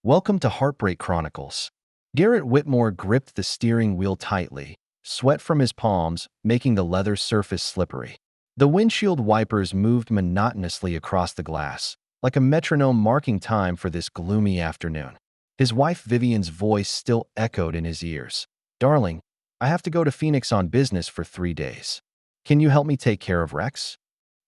Welcome to Heartbreak Chronicles. Garrett Whitmore gripped the steering wheel tightly, sweat from his palms making the leather surface slippery. The windshield wipers moved monotonously across the glass, like a metronome marking time for this gloomy afternoon. His wife Vivian's voice still echoed in his ears. "Darling, I have to go to Phoenix on business for 3 days. Can you help me take care of Rex?"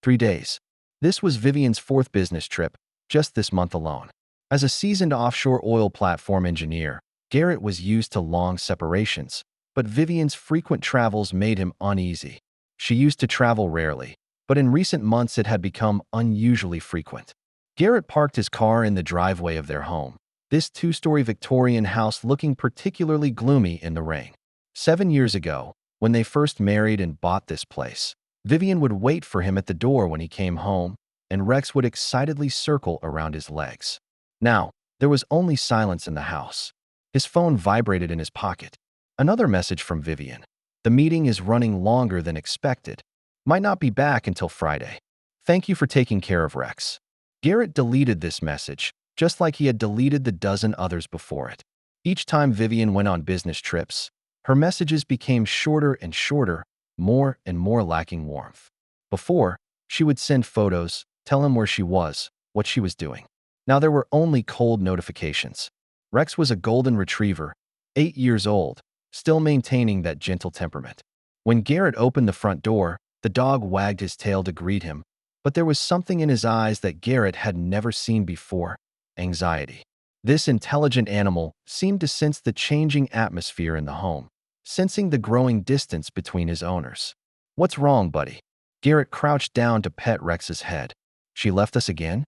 3 days. This was Vivian's fourth business trip, just this month alone. As a seasoned offshore oil platform engineer, Garrett was used to long separations, but Vivian's frequent travels made him uneasy. She used to travel rarely, but in recent months it had become unusually frequent. Garrett parked his car in the driveway of their home, this two-story Victorian house looking particularly gloomy in the rain. 7 years ago, when they first married and bought this place, Vivian would wait for him at the door when he came home, and Rex would excitedly circle around his legs. Now, there was only silence in the house. His phone vibrated in his pocket. Another message from Vivian. "The meeting is running longer than expected. Might not be back until Friday. Thank you for taking care of Rex." Garrett deleted this message, just like he had deleted the dozen others before it. Each time Vivian went on business trips, her messages became shorter and shorter, more and more lacking warmth. Before, she would send photos, tell him where she was, what she was doing. Now there were only cold notifications. Rex was a golden retriever, 8 years old, still maintaining that gentle temperament. When Garrett opened the front door, the dog wagged his tail to greet him, but there was something in his eyes that Garrett had never seen before: anxiety. This intelligent animal seemed to sense the changing atmosphere in the home, sensing the growing distance between his owners. "What's wrong, buddy?" Garrett crouched down to pet Rex's head. "She left us again?"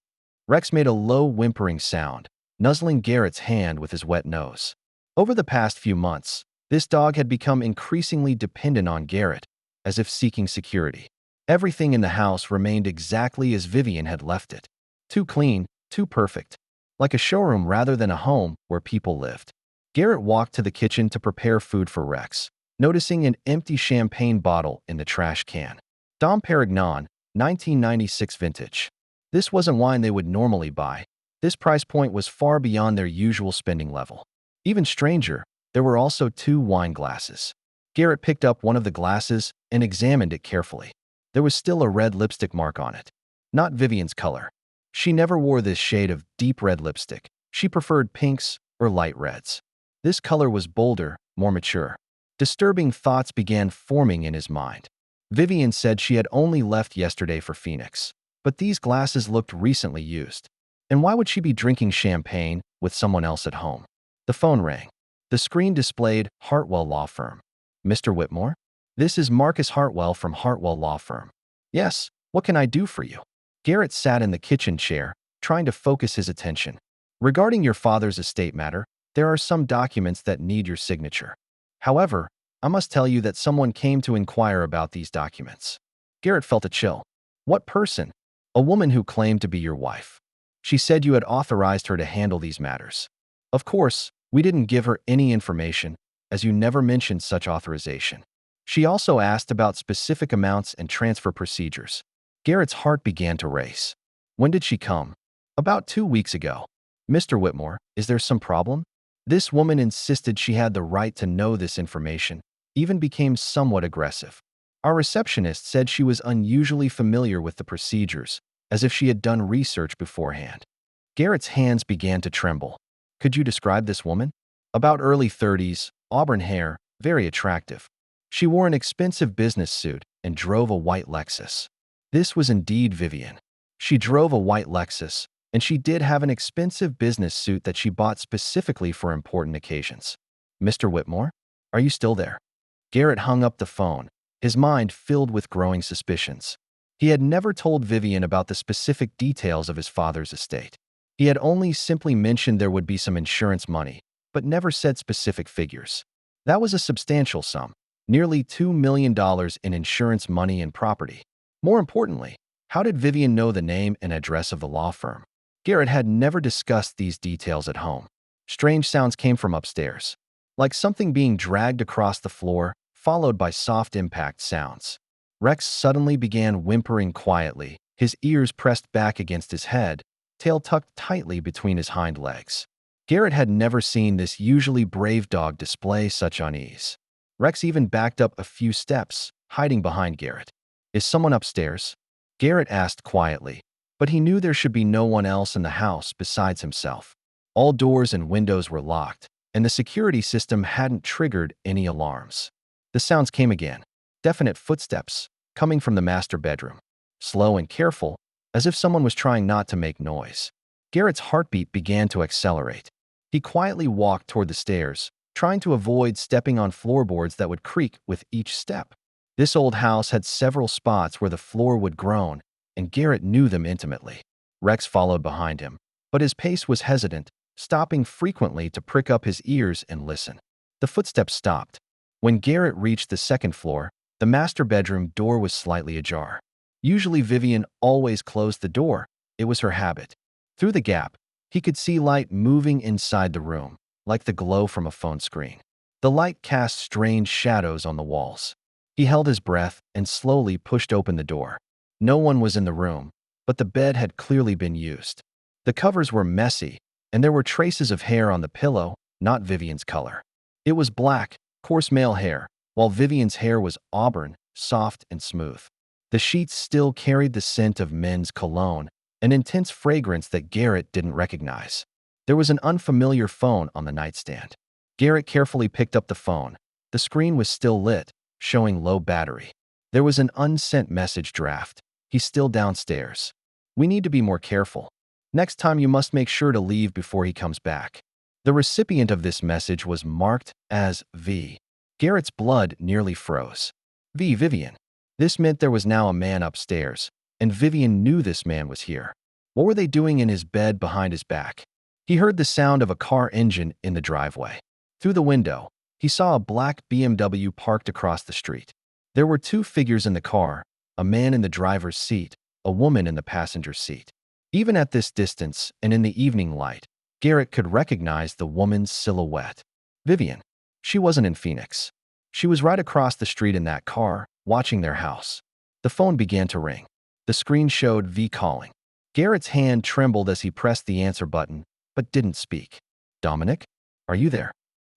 Rex made a low whimpering sound, nuzzling Garrett's hand with his wet nose. Over the past few months, this dog had become increasingly dependent on Garrett, as if seeking security. Everything in the house remained exactly as Vivian had left it. Too clean, too perfect. Like a showroom rather than a home where people lived. Garrett walked to the kitchen to prepare food for Rex, noticing an empty champagne bottle in the trash can. Dom Perignon, 1996 vintage. This wasn't wine they would normally buy. This price point was far beyond their usual spending level. Even stranger, there were also 2 wine glasses. Garrett picked up one of the glasses and examined it carefully. There was still a red lipstick mark on it. Not Vivian's color. She never wore this shade of deep red lipstick. She preferred pinks or light reds. This color was bolder, more mature. Disturbing thoughts began forming in his mind. Vivian said she had only left yesterday for Phoenix, but these glasses looked recently used. And why would she be drinking champagne with someone else at home? The phone rang. The screen displayed Hartwell Law Firm. "Mr. Whitmore? This is Marcus Hartwell from Hartwell Law Firm." "Yes, what can I do for you?" Garrett sat in the kitchen chair, trying to focus his attention. "Regarding your father's estate matter, there are some documents that need your signature. However, I must tell you that someone came to inquire about these documents." Garrett felt a chill. "What person?" "A woman who claimed to be your wife. She said you had authorized her to handle these matters. Of course, we didn't give her any information, as you never mentioned such authorization. She also asked about specific amounts and transfer procedures." Garrett's heart began to race. "When did she come?" "About 2 weeks ago." "Mr. Whitmore, is there some problem?" This woman insisted she had the right to know this information, even became somewhat aggressive. "Our receptionist said she was unusually familiar with the procedures, as if she had done research beforehand." Garrett's hands began to tremble. "Could you describe this woman?" "About early 30s, auburn hair, very attractive. She wore an expensive business suit and drove a white Lexus." This was indeed Vivian. She drove a white Lexus, and she did have an expensive business suit that she bought specifically for important occasions. "Mr. Whitmore, are you still there?" Garrett hung up the phone, his mind filled with growing suspicions. He had never told Vivian about the specific details of his father's estate. He had only simply mentioned there would be some insurance money, but never said specific figures. That was a substantial sum, nearly $2 million in insurance money and property. More importantly, how did Vivian know the name and address of the law firm? Garrett had never discussed these details at home. Strange sounds came from upstairs, like something being dragged across the floor, followed by soft impact sounds. Rex suddenly began whimpering quietly, his ears pressed back against his head, tail tucked tightly between his hind legs. Garrett had never seen this usually brave dog display such unease. Rex even backed up a few steps, hiding behind Garrett. "Is someone upstairs?" Garrett asked quietly, but he knew there should be no one else in the house besides himself. All doors and windows were locked, and the security system hadn't triggered any alarms. The sounds came again, definite footsteps, coming from the master bedroom. Slow and careful, as if someone was trying not to make noise. Garrett's heartbeat began to accelerate. He quietly walked toward the stairs, trying to avoid stepping on floorboards that would creak with each step. This old house had several spots where the floor would groan, and Garrett knew them intimately. Rex followed behind him, but his pace was hesitant, stopping frequently to prick up his ears and listen. The footsteps stopped. When Garrett reached the second floor, the master bedroom door was slightly ajar. Usually Vivian always closed the door. It was her habit. Through the gap, he could see light moving inside the room, like the glow from a phone screen. The light cast strange shadows on the walls. He held his breath and slowly pushed open the door. No one was in the room, but the bed had clearly been used. The covers were messy, and there were traces of hair on the pillow, not Vivian's color. It was black, coarse male hair, while Vivian's hair was auburn, soft and smooth. The sheets still carried the scent of men's cologne, an intense fragrance that Garrett didn't recognize. There was an unfamiliar phone on the nightstand. Garrett carefully picked up the phone. The screen was still lit, showing low battery. There was an unsent message draft. "He's still downstairs. We need to be more careful. Next time you must make sure to leave before he comes back." The recipient of this message was marked as V. Garrett's blood nearly froze. Vivian. This meant there was now a man upstairs, and Vivian knew this man was here. What were they doing in his bed behind his back? He heard the sound of a car engine in the driveway. Through the window, he saw a black BMW parked across the street. There were two figures in the car, a man in the driver's seat, a woman in the passenger seat. Even at this distance and in the evening light, Garrett could recognize the woman's silhouette. Vivian. She wasn't in Phoenix. She was right across the street in that car, watching their house. The phone began to ring. The screen showed V calling. Garrett's hand trembled as he pressed the answer button, but didn't speak. "Dominic? Are you there?"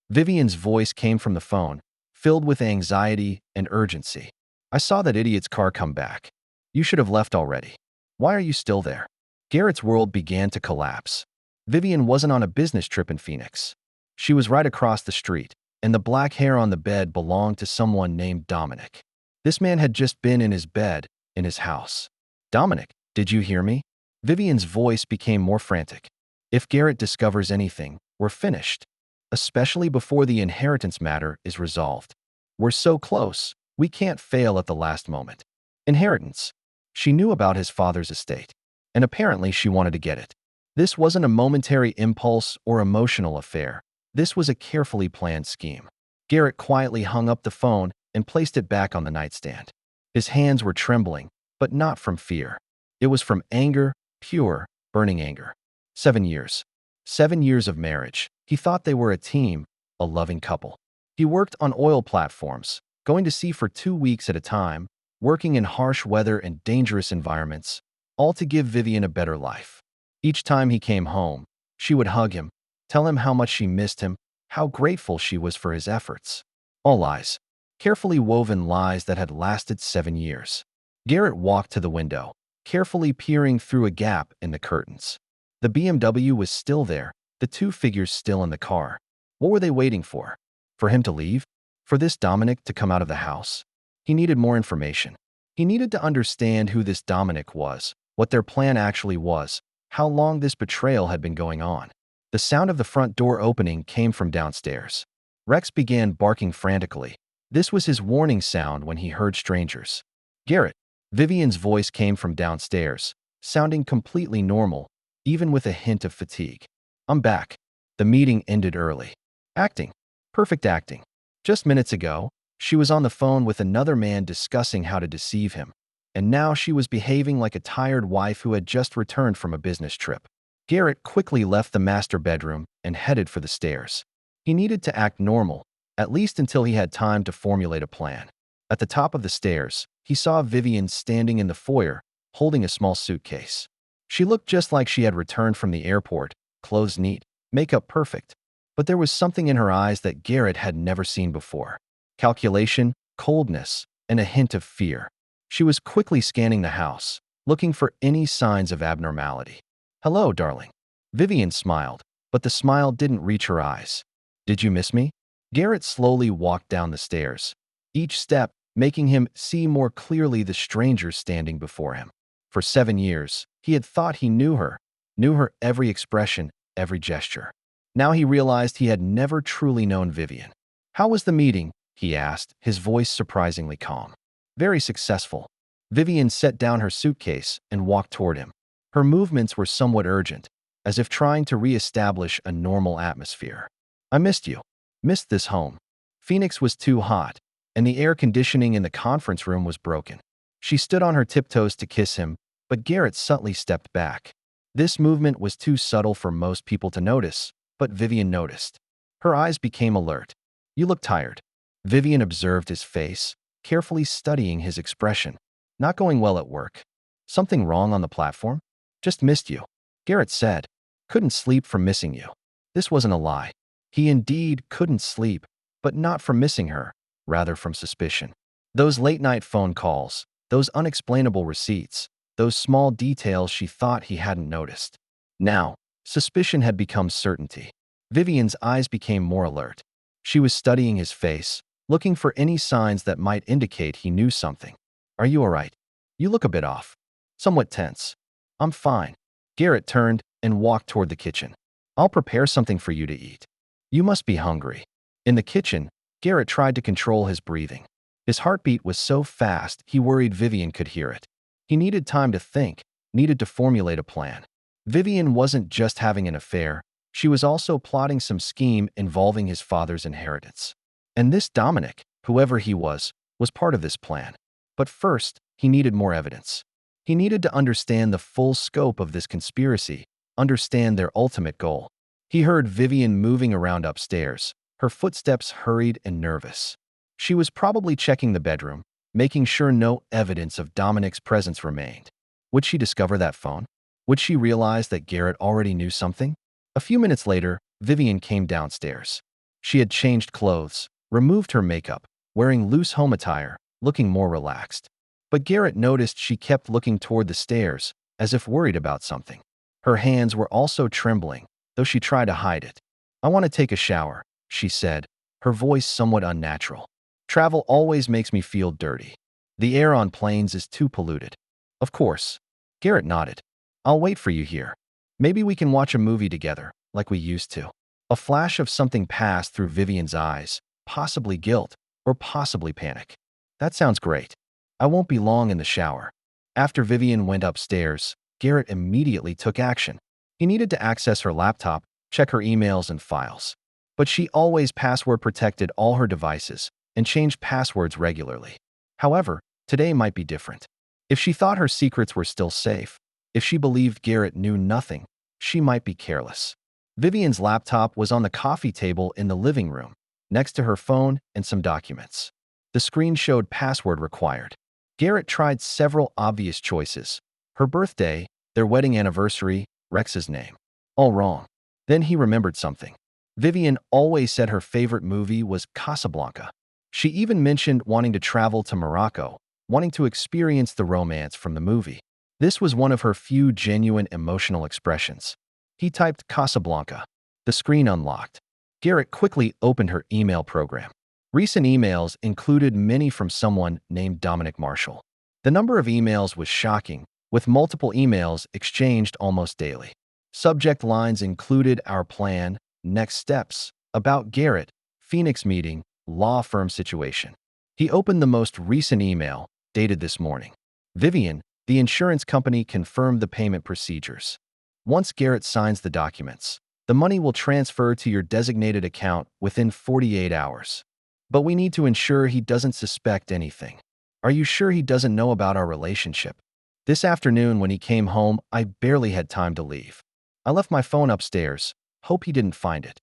Vivian's voice came from the phone, filled with anxiety and urgency. "I saw that idiot's car come back. You should have left already. Why are you still there?" Garrett's world began to collapse. Vivian wasn't on a business trip in Phoenix. She was right across the street, and the black hair on the bed belonged to someone named Dominic. This man had just been in his bed, in his house. "Dominic, did you hear me?" Vivian's voice became more frantic. "If Garrett discovers anything, we're finished. Especially before the inheritance matter is resolved. We're so close, we can't fail at the last moment." Inheritance. She knew about his father's estate, and apparently she wanted to get it. This wasn't a momentary impulse or emotional affair. This was a carefully planned scheme. Garrett quietly hung up the phone and placed it back on the nightstand. His hands were trembling, but not from fear. It was from anger, pure, burning anger. 7 years. 7 years of marriage. He thought they were a team, a loving couple. He worked on oil platforms, going to sea for 2 weeks at a time, working in harsh weather and dangerous environments, all to give Vivian a better life. Each time he came home, she would hug him, tell him how much she missed him, how grateful she was for his efforts. All lies. Carefully woven lies that had lasted 7 years. Garrett walked to the window, carefully peering through a gap in the curtains. The BMW was still there, the two figures still in the car. What were they waiting for? For him to leave? For this Dominic to come out of the house? He needed more information. He needed to understand who this Dominic was, what their plan actually was, how long this betrayal had been going on. The sound of the front door opening came from downstairs. Rex began barking frantically. This was his warning sound when he heard strangers. "Garrett." Vivian's voice came from downstairs, sounding completely normal, even with a hint of fatigue. "I'm back." The meeting ended early. Acting. Perfect acting. Just minutes ago, she was on the phone with another man discussing how to deceive him, and now she was behaving like a tired wife who had just returned from a business trip. Garrett quickly left the master bedroom and headed for the stairs. He needed to act normal, at least until he had time to formulate a plan. At the top of the stairs, he saw Vivian standing in the foyer, holding a small suitcase. She looked just like she had returned from the airport, clothes neat, makeup perfect. But there was something in her eyes that Garrett had never seen before. Calculation, coldness, and a hint of fear. She was quickly scanning the house, looking for any signs of abnormality. "Hello, darling." Vivian smiled, but the smile didn't reach her eyes. "Did you miss me?" Garrett slowly walked down the stairs, each step making him see more clearly the stranger standing before him. For 7 years, he had thought he knew her every expression, every gesture. Now he realized he had never truly known Vivian. "How was the meeting?" he asked, his voice surprisingly calm. "Very successful." Vivian set down her suitcase and walked toward him. Her movements were somewhat urgent, as if trying to re-establish a normal atmosphere. "I missed you. Missed this home." Phoenix was too hot, and the air conditioning in the conference room was broken. She stood on her tiptoes to kiss him, but Garrett subtly stepped back. This movement was too subtle for most people to notice, but Vivian noticed. Her eyes became alert. "You look tired." Vivian observed his face, carefully studying his expression. "Not going well at work." "Something wrong on the platform?" "Just missed you," Garrett said. "Couldn't sleep from missing you." This wasn't a lie. He indeed couldn't sleep, but not from missing her, rather from suspicion. Those late-night phone calls, those unexplainable receipts, those small details she thought he hadn't noticed. Now, suspicion had become certainty. Vivian's eyes became more alert. She was studying his face, looking for any signs that might indicate he knew something. "Are you all right? You look a bit off. Somewhat tense." "I'm fine." Garrett turned and walked toward the kitchen. "I'll prepare something for you to eat. You must be hungry." In the kitchen, Garrett tried to control his breathing. His heartbeat was so fast he worried Vivian could hear it. He needed time to think, needed to formulate a plan. Vivian wasn't just having an affair, she was also plotting some scheme involving his father's inheritance. And this Dominic, whoever he was part of this plan. But first, he needed more evidence. He needed to understand the full scope of this conspiracy, understand their ultimate goal. He heard Vivian moving around upstairs, her footsteps hurried and nervous. She was probably checking the bedroom, making sure no evidence of Dominic's presence remained. Would she discover that phone? Would she realize that Garrett already knew something? A few minutes later, Vivian came downstairs. She had changed clothes, removed her makeup, wearing loose home attire, looking more relaxed. But Garrett noticed she kept looking toward the stairs, as if worried about something. Her hands were also trembling, though she tried to hide it. "I want to take a shower," she said, her voice somewhat unnatural. "Travel always makes me feel dirty. The air on planes is too polluted." "Of course." Garrett nodded. "I'll wait for you here. Maybe we can watch a movie together, like we used to." A flash of something passed through Vivian's eyes, possibly guilt, or possibly panic. "That sounds great. I won't be long in the shower." After Vivian went upstairs, Garrett immediately took action. He needed to access her laptop, check her emails and files. But she always password-protected all her devices and changed passwords regularly. However, today might be different. If she thought her secrets were still safe, if she believed Garrett knew nothing, she might be careless. Vivian's laptop was on the coffee table in the living room, next to her phone and some documents. The screen showed password required. Garrett tried several obvious choices. Her birthday, their wedding anniversary, Rex's name. All wrong. Then he remembered something. Vivian always said her favorite movie was Casablanca. She even mentioned wanting to travel to Morocco, wanting to experience the romance from the movie. This was one of her few genuine emotional expressions. He typed Casablanca. The screen unlocked. Garrett quickly opened her email program. Recent emails included many from someone named Dominic Marshall. The number of emails was shocking, with multiple emails exchanged almost daily. Subject lines included our plan, next steps, about Garrett, Phoenix meeting, law firm situation. He opened the most recent email, dated this morning. "Vivian, the insurance company confirmed the payment procedures. Once Garrett signs the documents, the money will transfer to your designated account within 48 hours. But we need to ensure he doesn't suspect anything. Are you sure he doesn't know about our relationship? This afternoon when he came home, I barely had time to leave. I left my phone upstairs. Hope he didn't find it."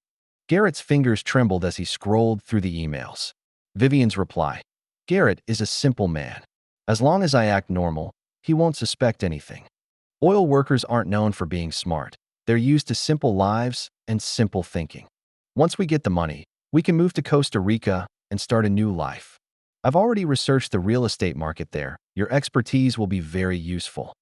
Garrett's fingers trembled as he scrolled through the emails. Vivian's reply. "Garrett is a simple man. As long as I act normal, he won't suspect anything. Oil workers aren't known for being smart. They're used to simple lives and simple thinking. Once we get the money, we can move to Costa Rica and start a new life. I've already researched the real estate market there. Your expertise will be very useful.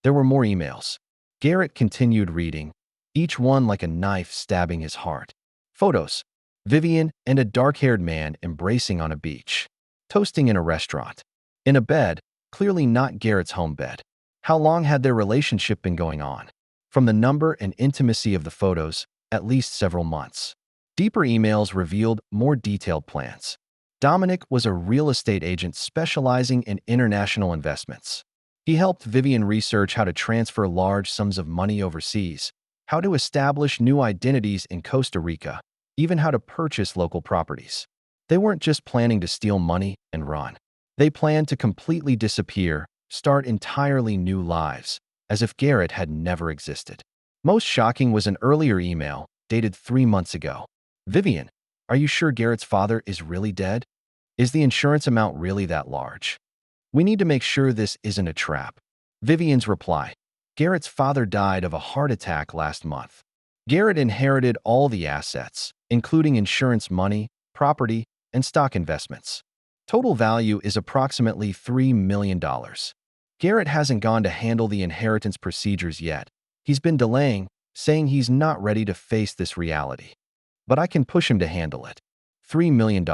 There were more emails. Garrett continued reading, each one like a knife stabbing his heart. Photos. Vivian and a dark-haired man embracing on a beach. Toasting in a restaurant. In a bed, clearly not Garrett's home bed. How long had their relationship been going on? From the number and intimacy of the photos, at least several months. Deeper emails revealed more detailed plans. Dominic was a real estate agent specializing in international investments. He helped Vivian research how to transfer large sums of money overseas, how to establish new identities in Costa Rica, even how to purchase local properties. They weren't just planning to steal money and run. They planned to completely disappear, start entirely new lives, as if Garrett had never existed. Most shocking was an earlier email, dated 3 months ago. Vivian, are you sure Garrett's father is really dead? Is the insurance amount really that large? We need to make sure this isn't a trap. Vivian's reply, Garrett's father died of a heart attack last month. Garrett inherited all the assets, including insurance money, property, and stock investments. Total value is approximately $3 million. Garrett hasn't gone to handle the inheritance procedures yet. He's been delaying, saying he's not ready to face this reality. But I can push him to handle it. $3 million.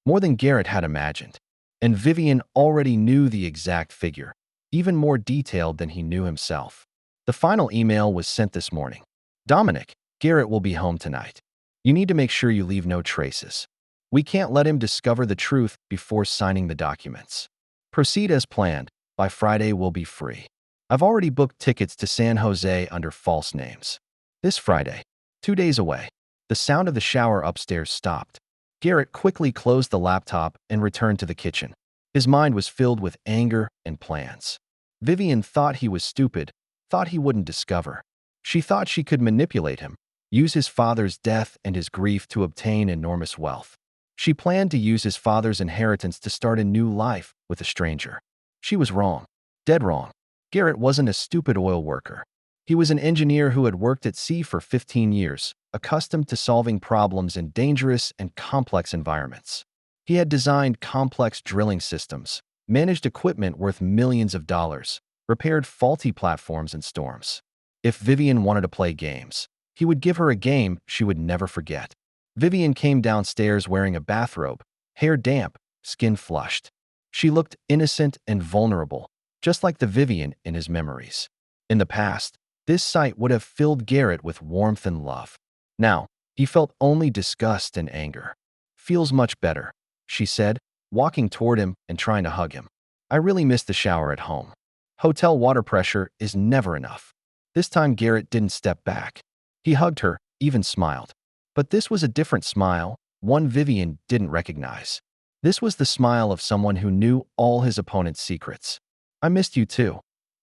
More than Garrett had imagined. And Vivian already knew the exact figure, even more detailed than he knew himself. The final email was sent this morning. Dominic, Garrett will be home tonight. You need to make sure you leave no traces. We can't let him discover the truth before signing the documents. Proceed as planned. By Friday, we'll be free. I've already booked tickets to San Jose under false names. This Friday, 2 days away. The sound of the shower upstairs stopped. Garrett quickly closed the laptop and returned to the kitchen. His mind was filled with anger and plans. Vivian thought he was stupid, thought he wouldn't discover. She thought she could manipulate him, use his father's death and his grief to obtain enormous wealth. She planned to use his father's inheritance to start a new life with a stranger. She was wrong. Dead wrong. Garrett wasn't a stupid oil worker. He was an engineer who had worked at sea for 15 years, accustomed to solving problems in dangerous and complex environments. He had designed complex drilling systems, managed equipment worth millions of dollars, repaired faulty platforms in storms. If Vivian wanted to play games, he would give her a game she would never forget. Vivian came downstairs wearing a bathrobe, hair damp, skin flushed. She looked innocent and vulnerable, just like the Vivian in his memories. In the past, this sight would have filled Garrett with warmth and love. Now, he felt only disgust and anger. Feels much better, she said, walking toward him and trying to hug him. I really miss the shower at home. Hotel water pressure is never enough. This time Garrett didn't step back. He hugged her, even smiled. But this was a different smile, one Vivian didn't recognize. This was the smile of someone who knew all his opponent's secrets. I missed you too,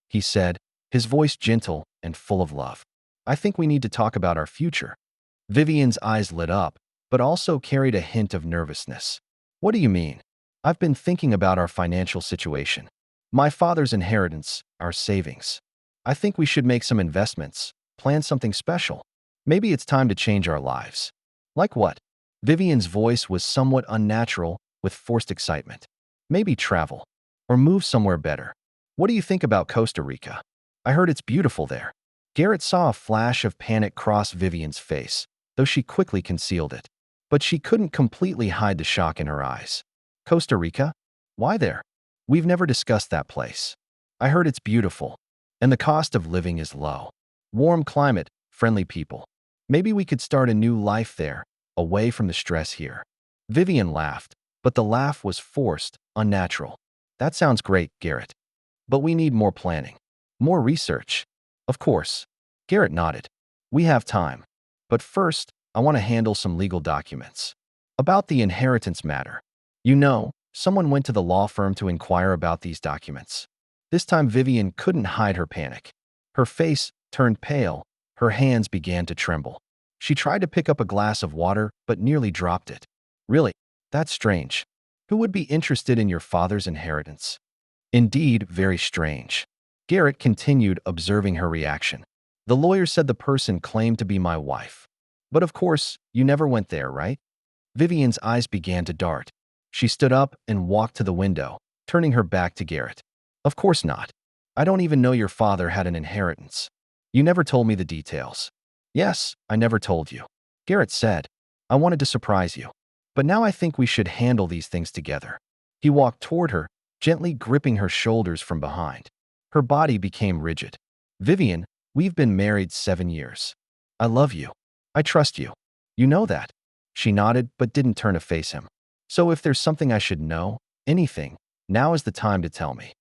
he said, his voice gentle and full of love. I think we need to talk about our future. Vivian's eyes lit up, but also carried a hint of nervousness. What do you mean? I've been thinking about our financial situation. My father's inheritance, our savings. I think we should make some investments, plan something special. Maybe it's time to change our lives. Like what? Vivian's voice was somewhat unnatural, with forced excitement. Maybe travel. Or move somewhere better. What do you think about Costa Rica? I heard it's beautiful there. Garrett saw a flash of panic cross Vivian's face, though she quickly concealed it. But she couldn't completely hide the shock in her eyes. Costa Rica? Why there? We've never discussed that place. I heard it's beautiful, and the cost of living is low. Warm climate, friendly people. Maybe we could start a new life there, away from the stress here. Vivian laughed, but the laugh was forced, unnatural. That sounds great, Garrett. But we need more planning. More research. Of course. Garrett nodded. We have time. But first, I want to handle some legal documents. About the inheritance matter. You know, someone went to the law firm to inquire about these documents. This time Vivian couldn't hide her panic. Her face turned pale, her hands began to tremble. She tried to pick up a glass of water, but nearly dropped it. Really? That's strange. Who would be interested in your father's inheritance? Indeed, very strange. Garrett continued observing her reaction. The lawyer said the person claimed to be my wife. But of course, you never went there, right? Vivian's eyes began to dart. She stood up and walked to the window, turning her back to Garrett. Of course not. I don't even know your father had an inheritance. You never told me the details. Yes, I never told you. Garrett said, I wanted to surprise you. But now I think we should handle these things together. He walked toward her, gently gripping her shoulders from behind. Her body became rigid. Vivian, we've been married 7 years. I love you. I trust you. You know that. She nodded but didn't turn to face him. So if there's something I should know, anything, now is the time to tell me.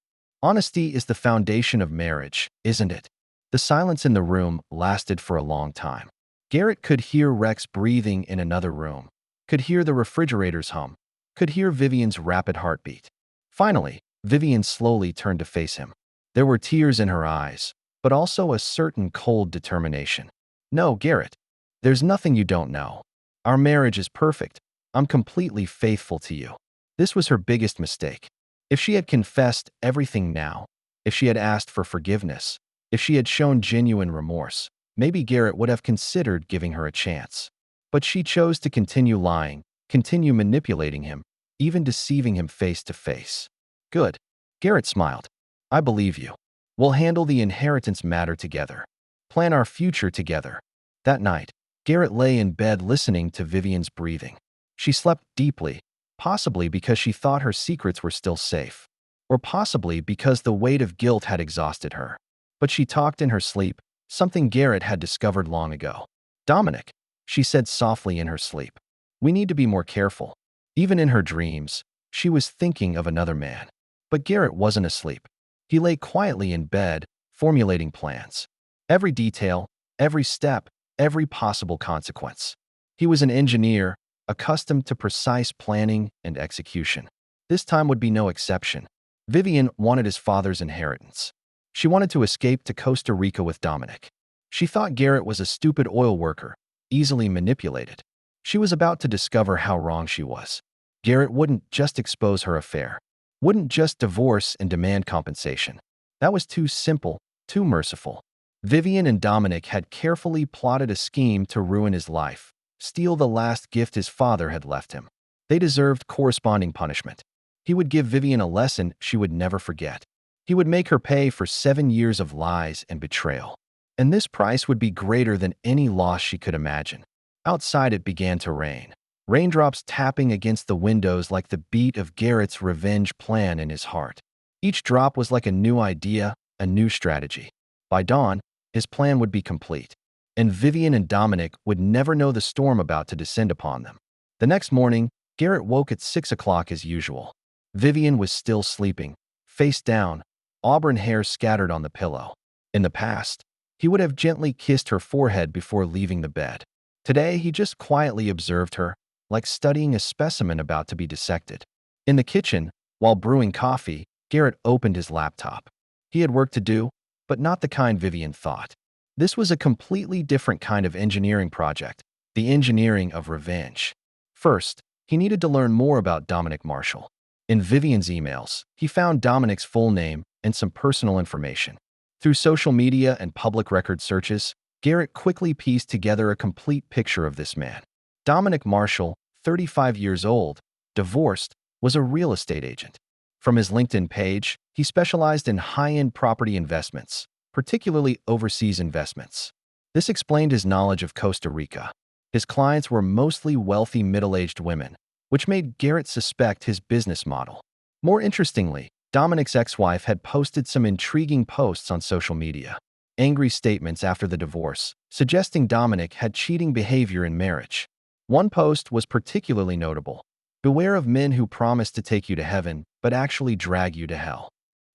Honesty is the foundation of marriage, isn't it? The silence in the room lasted for a long time. Garrett could hear Rex breathing in another room, could hear the refrigerator's hum, could hear Vivian's rapid heartbeat. Finally, Vivian slowly turned to face him. There were tears in her eyes, but also a certain cold determination. No, Garrett, there's nothing you don't know. Our marriage is perfect. I'm completely faithful to you. This was her biggest mistake. If she had confessed everything now, if she had asked for forgiveness, if she had shown genuine remorse, maybe Garrett would have considered giving her a chance. But she chose to continue lying, continue manipulating him, even deceiving him face to face. Good. Garrett smiled. I believe you. We'll handle the inheritance matter together. Plan our future together. That night, Garrett lay in bed listening to Vivian's breathing. She slept deeply, possibly because she thought her secrets were still safe, or possibly because the weight of guilt had exhausted her. But she talked in her sleep, something Garrett had discovered long ago. Dominic, she said softly in her sleep. We need to be more careful. Even in her dreams, she was thinking of another man. But Garrett wasn't asleep. He lay quietly in bed, formulating plans. Every detail, every step, every possible consequence. He was an engineer, accustomed to precise planning and execution. This time would be no exception. Vivian wanted his father's inheritance. She wanted to escape to Costa Rica with Dominic. She thought Garrett was a stupid oil worker, easily manipulated. She was about to discover how wrong she was. Garrett wouldn't just expose her affair, wouldn't just divorce and demand compensation. That was too simple, too merciful. Vivian and Dominic had carefully plotted a scheme to ruin his life, steal the last gift his father had left him. They deserved corresponding punishment. He would give Vivian a lesson she would never forget. He would make her pay for 7 years of lies and betrayal. And this price would be greater than any loss she could imagine. Outside it began to rain, raindrops tapping against the windows like the beat of Garrett's revenge plan in his heart. Each drop was like a new idea, a new strategy. By dawn, his plan would be complete, and Vivian and Dominic would never know the storm about to descend upon them. The next morning, Garrett woke at 6 o'clock as usual. Vivian was still sleeping, face down, auburn hair scattered on the pillow. In the past, he would have gently kissed her forehead before leaving the bed. Today, he just quietly observed her, like studying a specimen about to be dissected. In the kitchen, while brewing coffee, Garrett opened his laptop. He had work to do, but not the kind Vivian thought. This was a completely different kind of engineering project, the engineering of revenge. First, he needed to learn more about Dominic Marshall. In Vivian's emails, he found Dominic's full name and some personal information. Through social media and public record searches, Garrett quickly pieced together a complete picture of this man. Dominic Marshall, 35 years old, divorced, was a real estate agent. From his LinkedIn page, he specialized in high-end property investments, particularly overseas investments. This explained his knowledge of Costa Rica. His clients were mostly wealthy middle-aged women, which made Garrett suspect his business model. More interestingly, Dominic's ex-wife had posted some intriguing posts on social media. Angry statements after the divorce, suggesting Dominic had cheating behavior in marriage. One post was particularly notable. Beware of men who promise to take you to heaven, but actually drag you to hell.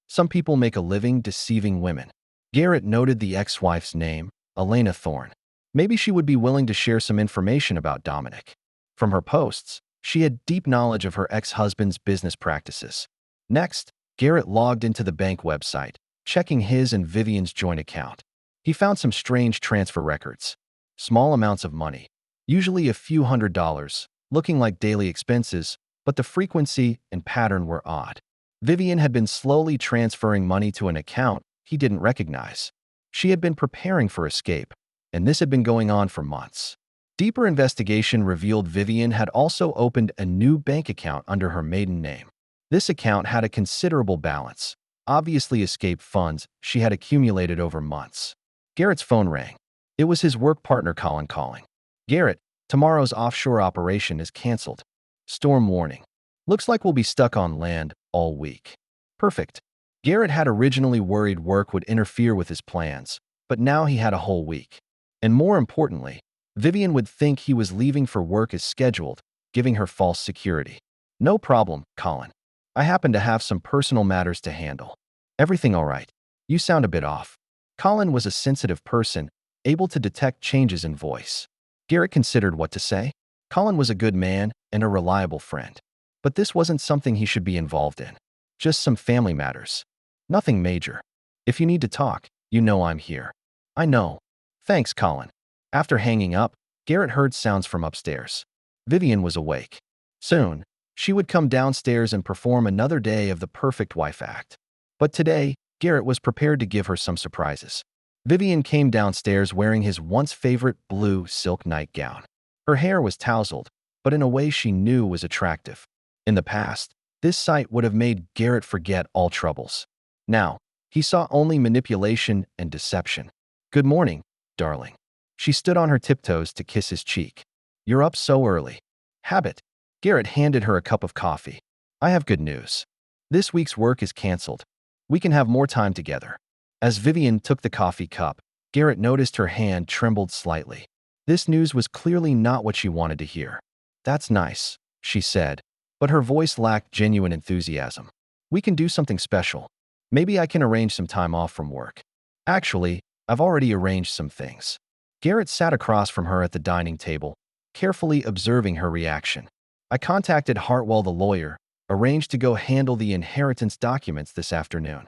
Some people make a living deceiving women. Garrett noted the ex-wife's name, Elena Thorne. Maybe she would be willing to share some information about Dominic. From her posts, she had deep knowledge of her ex-husband's business practices. Next, Garrett logged into the bank website, checking his and Vivian's joint account. He found some strange transfer records. Small amounts of money, usually a few $100s, looking like daily expenses, but the frequency and pattern were odd. Vivian had been slowly transferring money to an account he didn't recognize. She had been preparing for escape, and this had been going on for months. Deeper investigation revealed Vivian had also opened a new bank account under her maiden name. This account had a considerable balance, obviously escaped funds she had accumulated over months. Garrett's phone rang. It was his work partner Colin calling. "Garrett, tomorrow's offshore operation is canceled. Storm warning. Looks like we'll be stuck on land all week." Perfect. Garrett had originally worried work would interfere with his plans, but now he had a whole week. And more importantly, Vivian would think he was leaving for work as scheduled, giving her false security. "No problem, Colin. I happen to have some personal matters to handle." "Everything all right? You sound a bit off." Colin was a sensitive person, able to detect changes in voice. Garrett considered what to say. Colin was a good man and a reliable friend. But this wasn't something he should be involved in. Just some family matters. Nothing major. "If you need to talk, you know I'm here." "I know. Thanks, Colin." After hanging up, Garrett heard sounds from upstairs. Vivian was awake. Soon, she would come downstairs and perform another day of the perfect wife act. But today, Garrett was prepared to give her some surprises. Vivian came downstairs wearing his once favorite blue silk nightgown. Her hair was tousled, but in a way she knew was attractive. In the past, this sight would have made Garrett forget all troubles. Now, he saw only manipulation and deception. "Good morning, darling." She stood on her tiptoes to kiss his cheek. "You're up so early." "Habit." Garrett handed her a cup of coffee. "I have good news. This week's work is canceled. We can have more time together." As Vivian took the coffee cup, Garrett noticed her hand trembled slightly. This news was clearly not what she wanted to hear. "That's nice," she said, but her voice lacked genuine enthusiasm. "We can do something special. Maybe I can arrange some time off from work." "Actually, I've already arranged some things." Garrett sat across from her at the dining table, carefully observing her reaction. "I contacted Hartwell the lawyer, arranged to go handle the inheritance documents this afternoon.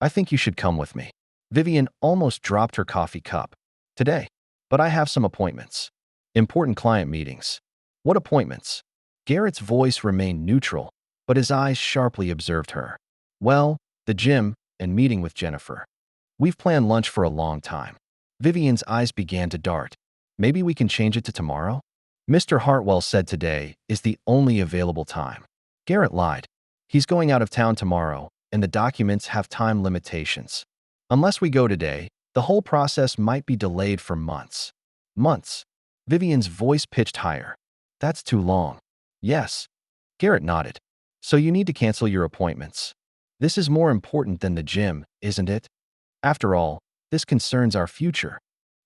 I think you should come with me." Vivian almost dropped her coffee cup. "Today. But I have some appointments. Important client meetings." "What appointments?" Garrett's voice remained neutral, but his eyes sharply observed her. "Well, the gym and meeting with Jennifer. We've planned lunch for a long time." Vivian's eyes began to dart. "Maybe we can change it to tomorrow?" "Mr. Hartwell said today is the only available time." Garrett lied. "He's going out of town tomorrow, and the documents have time limitations. Unless we go today, the whole process might be delayed for months." "Months?" Vivian's voice pitched higher. "That's too long." "Yes." Garrett nodded. "So you need to cancel your appointments. This is more important than the gym, isn't it? After all, this concerns our future."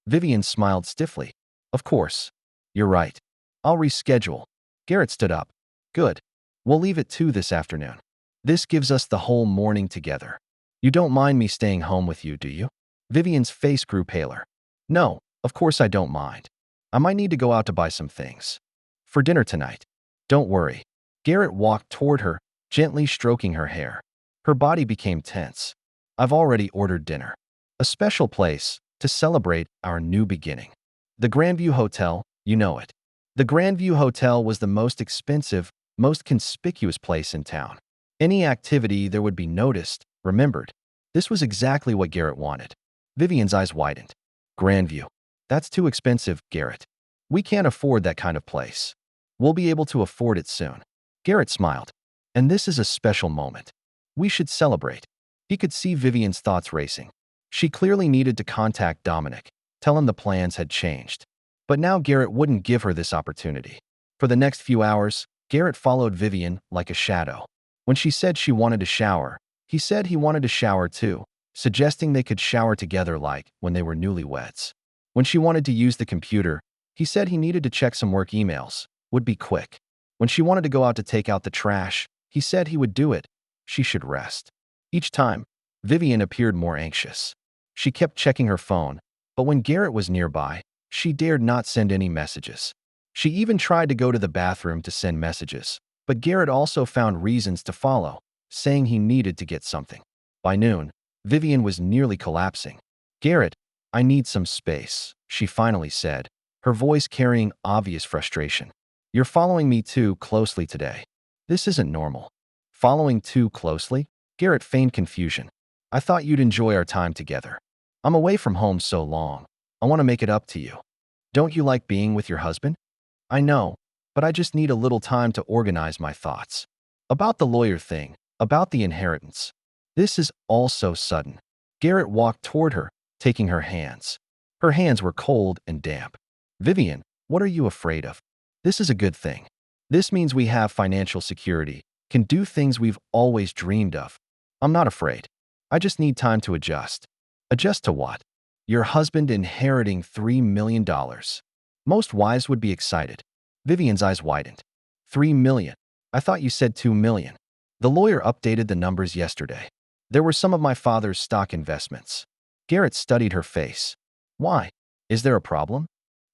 Vivian smiled stiffly. "Of course. You're right. I'll reschedule." Garrett stood up. "Good. We'll leave at 2 this afternoon. This gives us the whole morning together. You don't mind me staying home with you, do you?" Vivian's face grew paler. "No, of course I don't mind. I might need to go out to buy some things. For dinner tonight." "Don't worry." Garrett walked toward her, gently stroking her hair. Her body became tense. "I've already ordered dinner. A special place to celebrate our new beginning. The Grandview Hotel, you know it." The Grandview Hotel was the most expensive, most conspicuous place in town. Any activity there would be noticed, remembered. This was exactly what Garrett wanted. Vivian's eyes widened. "Grandview. That's too expensive, Garrett. We can't afford that kind of place. We'll be able to afford it soon." Garrett smiled. "And this is a special moment. We should celebrate." He could see Vivian's thoughts racing. She clearly needed to contact Dominic, tell him the plans had changed. But now Garrett wouldn't give her this opportunity. For the next few hours, Garrett followed Vivian like a shadow. When she said she wanted to shower, he said he wanted to shower too, suggesting they could shower together like when they were newlyweds. When she wanted to use the computer, he said he needed to check some work emails, would be quick. When she wanted to go out to take out the trash, he said he would do it. She should rest. Each time, Vivian appeared more anxious. She kept checking her phone, but when Garrett was nearby, she dared not send any messages. She even tried to go to the bathroom to send messages, but Garrett also found reasons to follow, saying he needed to get something. By noon, Vivian was nearly collapsing. "Garrett, I need some space," she finally said, her voice carrying obvious frustration. "You're following me too closely today. This isn't normal." "Following too closely?" Garrett feigned confusion. "I thought you'd enjoy our time together." I'm away from home so long. I want to make it up to you. Don't you like being with your husband? I know, but I just need a little time to organize my thoughts. About the lawyer thing, about the inheritance. This is all so sudden. Garrett walked toward her, taking her hands. Her hands were cold and damp. Vivian, what are you afraid of? This is a good thing. This means we have financial security, can do things we've always dreamed of. I'm not afraid. I just need time to adjust. Adjust to what? Your husband inheriting $3 million. Most wives would be excited. Vivian's eyes widened. 3 million. I thought you said 2 million. The lawyer updated the numbers yesterday. There were some of my father's stock investments. Garrett studied her face. Why? Is there a problem?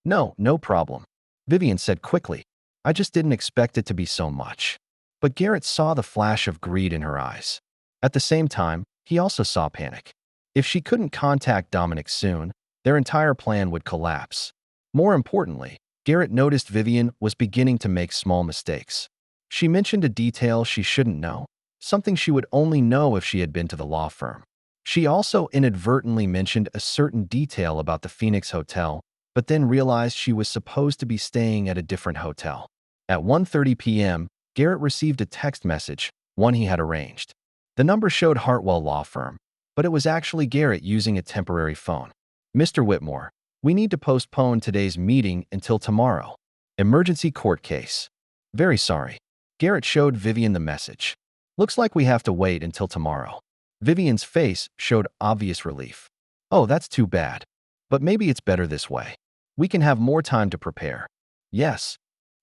No, no problem. Vivian said quickly. I just didn't expect it to be so much. But Garrett saw the flash of greed in her eyes. At the same time, he also saw panic. If she couldn't contact Dominic soon, their entire plan would collapse. More importantly, Garrett noticed Vivian was beginning to make small mistakes. She mentioned a detail she shouldn't know, something she would only know if she had been to the law firm. She also inadvertently mentioned a certain detail about the Phoenix Hotel, but then realized she was supposed to be staying at a different hotel. At 1:30 p.m., Garrett received a text message, one he had arranged. The number showed Hartwell Law Firm, but it was actually Garrett using a temporary phone. Mr. Whitmore, we need to postpone today's meeting until tomorrow. Emergency court case. Very sorry. Garrett showed Vivian the message. Looks like we have to wait until tomorrow. Vivian's face showed obvious relief. Oh, that's too bad. But maybe it's better this way. We can have more time to prepare. Yes.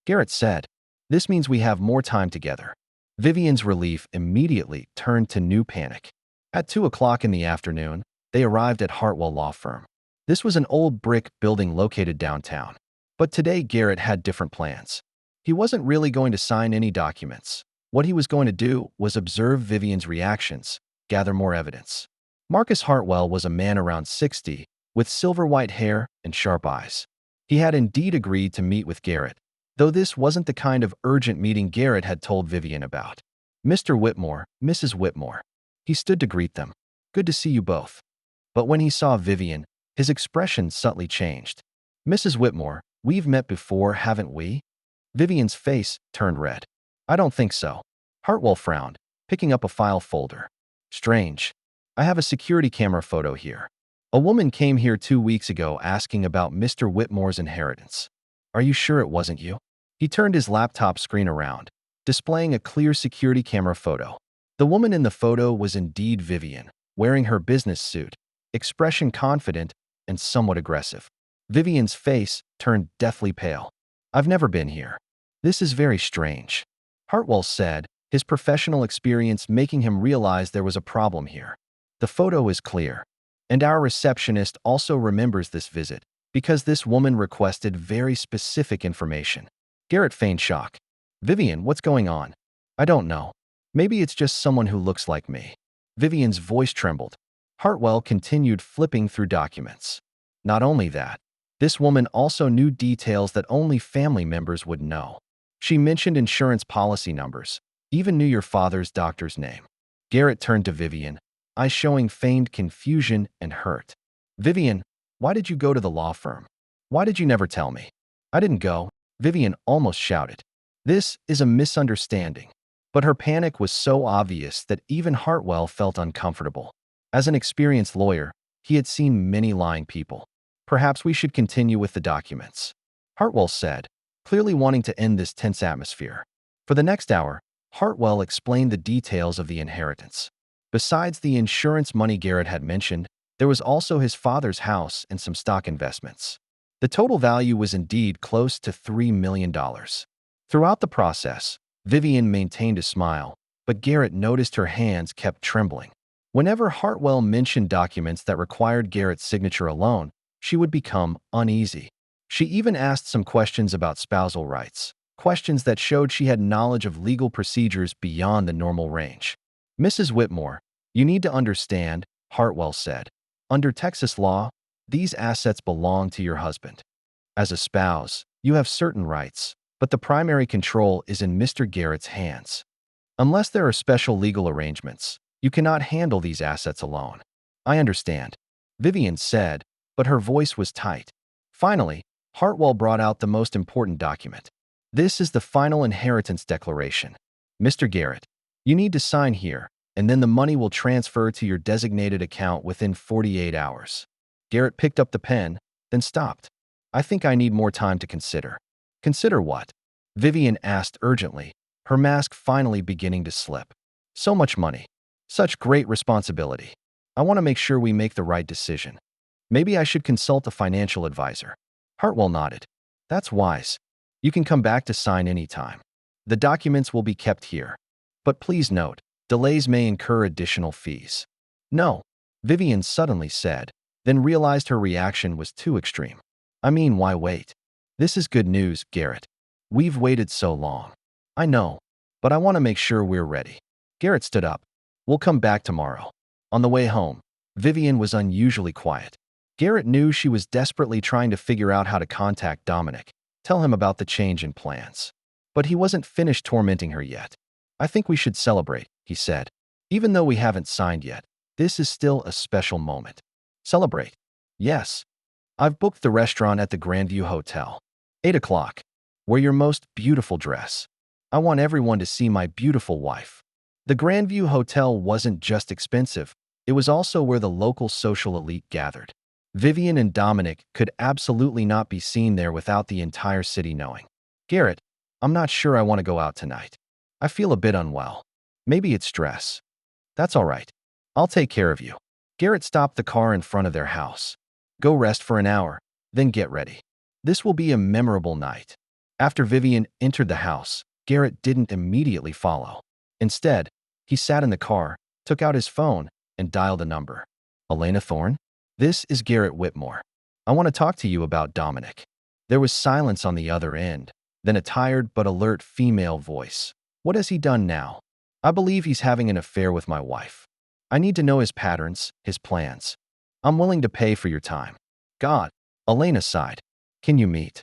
Garrett said. This means we have more time together. Vivian's relief immediately turned to new panic. At 2 o'clock in the afternoon, they arrived at Hartwell Law Firm. This was an old brick building located downtown. But today Garrett had different plans. He wasn't really going to sign any documents. What he was going to do was observe Vivian's reactions, gather more evidence. Marcus Hartwell was a man around 60, with silver-white hair and sharp eyes. He had indeed agreed to meet with Garrett, though this wasn't the kind of urgent meeting Garrett had told Vivian about. Mr. Whitmore, Mrs. Whitmore. He stood to greet them. Good to see you both. But when he saw Vivian, his expression subtly changed. Mrs. Whitmore, we've met before, haven't we? Vivian's face turned red. I don't think so. Hartwell frowned, picking up a file folder. Strange. I have a security camera photo here. A woman came here 2 weeks ago asking about Mr. Whitmore's inheritance. Are you sure it wasn't you? He turned his laptop screen around, displaying a clear security camera photo. The woman in the photo was indeed Vivian, wearing her business suit, expression confident and somewhat aggressive. Vivian's face turned deathly pale. I've never been here. This is very strange. Hartwell said, his professional experience making him realize there was a problem here. The photo is clear. And our receptionist also remembers this visit, because this woman requested very specific information. Garrett feigned shock. Vivian, what's going on? I don't know. Maybe it's just someone who looks like me. Vivian's voice trembled. Hartwell continued flipping through documents. Not only that, this woman also knew details that only family members would know. She mentioned insurance policy numbers, even knew your father's doctor's name. Garrett turned to Vivian, eyes showing feigned confusion and hurt. Vivian, why did you go to the law firm? Why did you never tell me? I didn't go, Vivian almost shouted. This is a misunderstanding. But her panic was so obvious that even Hartwell felt uncomfortable. As an experienced lawyer, he had seen many lying people. Perhaps we should continue with the documents, Hartwell said, clearly wanting to end this tense atmosphere. For the next hour, Hartwell explained the details of the inheritance. Besides the insurance money Garrett had mentioned, there was also his father's house and some stock investments. The total value was indeed close to $3 million. Throughout the process, Vivian maintained a smile, but Garrett noticed her hands kept trembling. Whenever Hartwell mentioned documents that required Garrett's signature alone, she would become uneasy. She even asked some questions about spousal rights, questions that showed she had knowledge of legal procedures beyond the normal range. Mrs. Whitmore, you need to understand, Hartwell said. Under Texas law, these assets belong to your husband. As a spouse, you have certain rights, but the primary control is in Mr. Garrett's hands. Unless there are special legal arrangements, you cannot handle these assets alone. I understand. Vivian said, but her voice was tight. Finally, Hartwell brought out the most important document. This is the final inheritance declaration. Mr. Garrett, you need to sign here, and then the money will transfer to your designated account within 48 hours. Garrett picked up the pen, then stopped. I think I need more time to consider. Consider what? Vivian asked urgently, her mask finally beginning to slip. So much money. Such great responsibility. I want to make sure we make the right decision. Maybe I should consult a financial advisor. Hartwell nodded. That's wise. You can come back to sign anytime. The documents will be kept here. But please note, delays may incur additional fees. No, Vivian suddenly said, then realized her reaction was too extreme. I mean, why wait? This is good news, Garrett. We've waited so long. I know, but I want to make sure we're ready. Garrett stood up. We'll come back tomorrow. On the way home, Vivian was unusually quiet. Garrett knew she was desperately trying to figure out how to contact Dominic, tell him about the change in plans. But he wasn't finished tormenting her yet. I think we should celebrate, he said. Even though we haven't signed yet, this is still a special moment. Celebrate? Yes. I've booked the restaurant at the Grandview Hotel. 8 o'clock. Wear your most beautiful dress. I want everyone to see my beautiful wife. The Grandview Hotel wasn't just expensive, it was also where the local social elite gathered. Vivian and Dominic could absolutely not be seen there without the entire city knowing. Garrett, I'm not sure I want to go out tonight. I feel a bit unwell. Maybe it's stress. That's all right. I'll take care of you. Garrett stopped the car in front of their house. Go rest for an hour, then get ready. This will be a memorable night. After Vivian entered the house, Garrett didn't immediately follow. Instead, he sat in the car, took out his phone, and dialed a number. Elena Thorne? This is Garrett Whitmore. I want to talk to you about Dominic. There was silence on the other end, then a tired but alert female voice. What has he done now? I believe he's having an affair with my wife. I need to know his patterns, his plans. I'm willing to pay for your time. God, Elena sighed. Can you meet?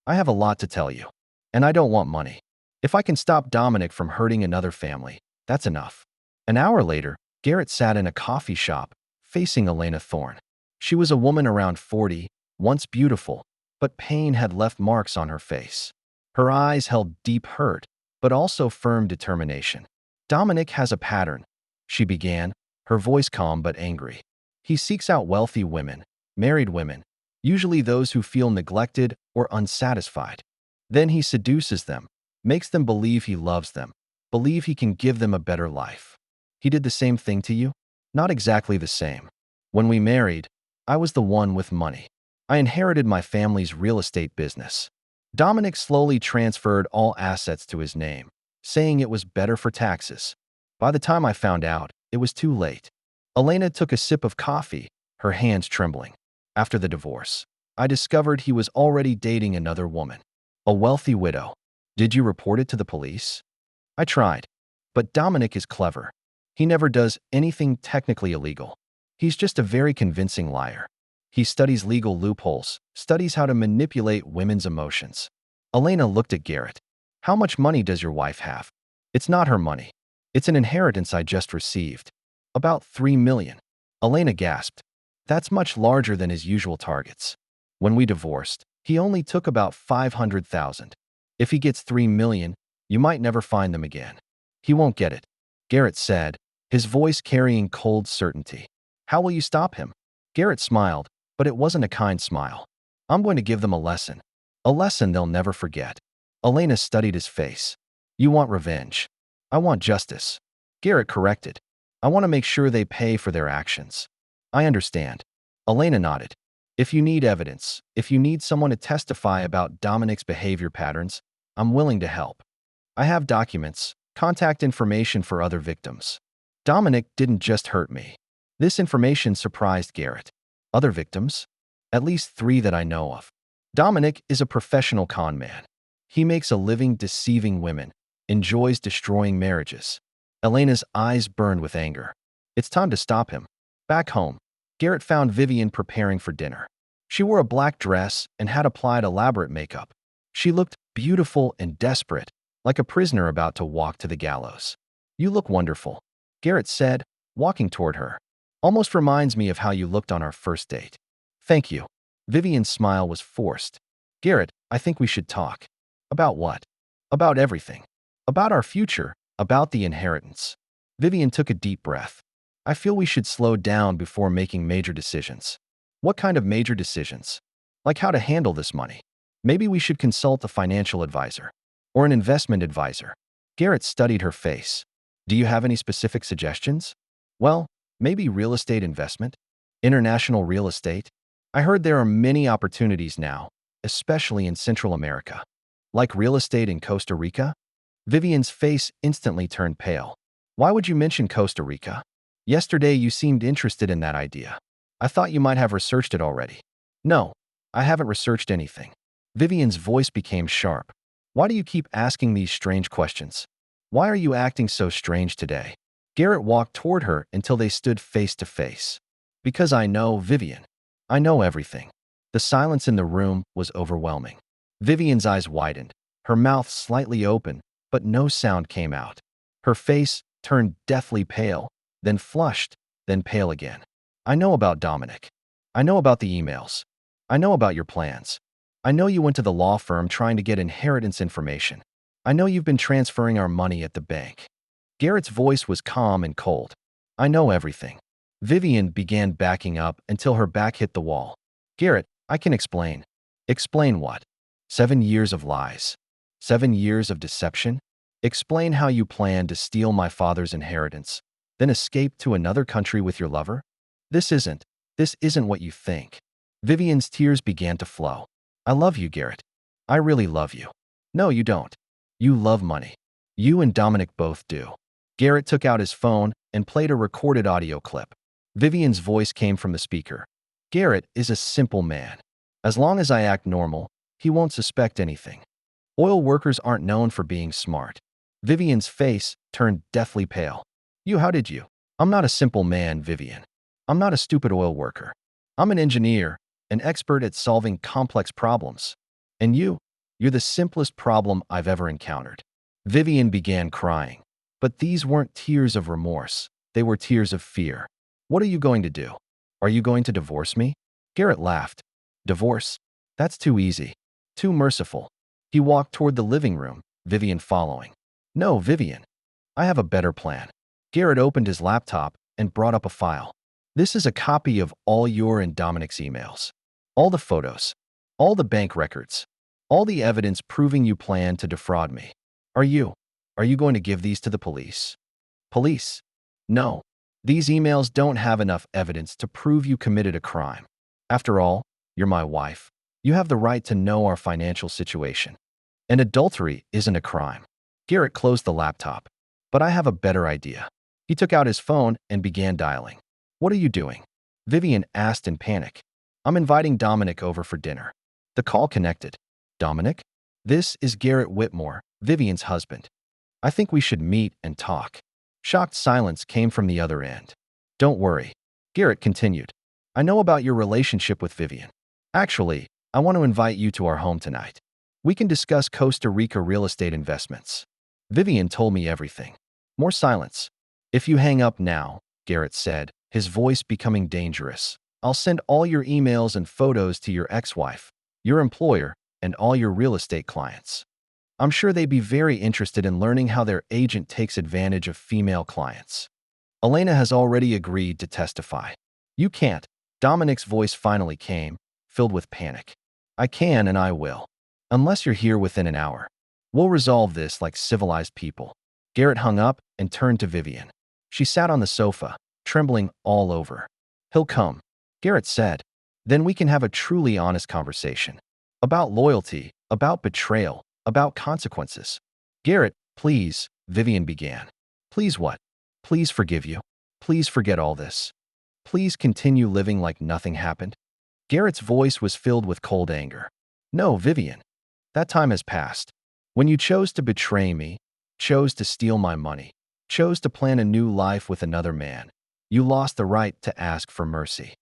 I have a lot to tell you, and I don't want money. If I can stop Dominic from hurting another family, that's enough. An hour later, Garrett sat in a coffee shop, facing Elena Thorne. She was a woman around 40, once beautiful, but pain had left marks on her face. Her eyes held deep hurt, but also firm determination. Dominic has a pattern, she began, her voice calm but angry. He seeks out wealthy women, married women, usually those who feel neglected or unsatisfied. Then he seduces them, makes them believe he loves them, believe he can give them a better life. He did the same thing to you? Not exactly the same. When we married, I was the one with money. I inherited my family's real estate business. Dominic slowly transferred all assets to his name, saying it was better for taxes. By the time I found out, it was too late. Elena took a sip of coffee, her hands trembling. After the divorce, I discovered he was already dating another woman, a wealthy widow. Did you report it to the police? I tried, but Dominic is clever. He never does anything technically illegal. He's just a very convincing liar. He studies legal loopholes, studies how to manipulate women's emotions. Elena looked at Garrett. How much money does your wife have? It's not her money. It's an inheritance I just received. About $3 million. Elena gasped. That's much larger than his usual targets. When we divorced, he only took about $500,000. If he gets $3 million, you might never find them again. He won't get it, Garrett said, his voice carrying cold certainty. How will you stop him? Garrett smiled, but it wasn't a kind smile. I'm going to give them a lesson they'll never forget. Elena studied his face. You want revenge. I want justice. Garrett corrected. I want to make sure they pay for their actions. I understand. Elena nodded. If you need evidence, if you need someone to testify about Dominic's behavior patterns, I'm willing to help. I have documents, contact information for other victims. Dominic didn't just hurt me. This information surprised Garrett. Other victims? At least 3 that I know of. Dominic is a professional con man. He makes a living deceiving women, enjoys destroying marriages. Elena's eyes burned with anger. It's time to stop him. Back home, Garrett found Vivian preparing for dinner. She wore a black dress and had applied elaborate makeup. She looked beautiful and desperate, like a prisoner about to walk to the gallows. You look wonderful, Garrett said, walking toward her. Almost reminds me of how you looked on our first date. Thank you. Vivian's smile was forced. Garrett, I think we should talk. About what? About everything. About our future. About the inheritance. Vivian took a deep breath. I feel we should slow down before making major decisions. What kind of major decisions? Like how to handle this money. Maybe we should consult a financial advisor. Or an investment advisor. Garrett studied her face. Do you have any specific suggestions? Well, maybe real estate investment? International real estate? I heard there are many opportunities now, especially in Central America. Like real estate in Costa Rica? Vivian's face instantly turned pale. Why would you mention Costa Rica? Yesterday you seemed interested in that idea. I thought you might have researched it already. No, I haven't researched anything. Vivian's voice became sharp. Why do you keep asking these strange questions? Why are you acting so strange today? Garrett walked toward her until they stood face to face. Because I know, Vivian. I know everything. The silence in the room was overwhelming. Vivian's eyes widened, her mouth slightly open, but no sound came out. Her face turned deathly pale, then flushed, then pale again. I know about Dominic. I know about the emails. I know about your plans. I know you went to the law firm trying to get inheritance information. I know you've been transferring our money at the bank. Garrett's voice was calm and cold. I know everything. Vivian began backing up until her back hit the wall. Garrett, I can explain. Explain what? 7 years of lies. 7 years of deception? Explain how you plan to steal my father's inheritance, then escape to another country with your lover? This isn't what you think. Vivian's tears began to flow. I love you, Garrett. I really love you. No, you don't. You love money. You and Dominic both do. Garrett took out his phone and played a recorded audio clip. Vivian's voice came from the speaker. Garrett is a simple man. As long as I act normal, he won't suspect anything. Oil workers aren't known for being smart. Vivian's face turned deathly pale. How did you? I'm not a simple man, Vivian. I'm not a stupid oil worker. I'm an engineer, an expert at solving complex problems. And you're the simplest problem I've ever encountered. Vivian began crying. But these weren't tears of remorse. They were tears of fear. What are you going to do? Are you going to divorce me? Garrett laughed. Divorce? That's too easy. Too merciful. He walked toward the living room, Vivian following. No, Vivian. I have a better plan. Garrett opened his laptop and brought up a file. This is a copy of all your and Dominic's emails. All the photos. All the bank records. All the evidence proving you plan to defraud me. Are you going to give these to the police? Police? No. These emails don't have enough evidence to prove you committed a crime. After all, you're my wife. You have the right to know our financial situation. And adultery isn't a crime. Garrett closed the laptop. But I have a better idea. He took out his phone and began dialing. What are you doing? Vivian asked in panic. I'm inviting Dominic over for dinner. The call connected. Dominic? This is Garrett Whitmore, Vivian's husband. I think we should meet and talk. Shocked silence came from the other end. Don't worry. Garrett continued. I know about your relationship with Vivian. Actually, I want to invite you to our home tonight. We can discuss Costa Rica real estate investments. Vivian told me everything. More silence. If you hang up now, Garrett said, his voice becoming dangerous, I'll send all your emails and photos to your ex-wife, your employer, and all your real estate clients. I'm sure they'd be very interested in learning how their agent takes advantage of female clients. Elena has already agreed to testify. You can't. Dominic's voice finally came, filled with panic. I can and I will. Unless you're here within an hour. We'll resolve this like civilized people. Garrett hung up and turned to Vivian. She sat on the sofa, trembling all over. He'll come, Garrett said. Then we can have a truly honest conversation. About loyalty, about betrayal, about consequences. Garrett, please, Vivian began. Please what? Please forgive you. Please forget all this. Please continue living like nothing happened. Garrett's voice was filled with cold anger. No, Vivian. That time has passed. When you chose to betray me, chose to steal my money, chose to plan a new life with another man, you lost the right to ask for mercy.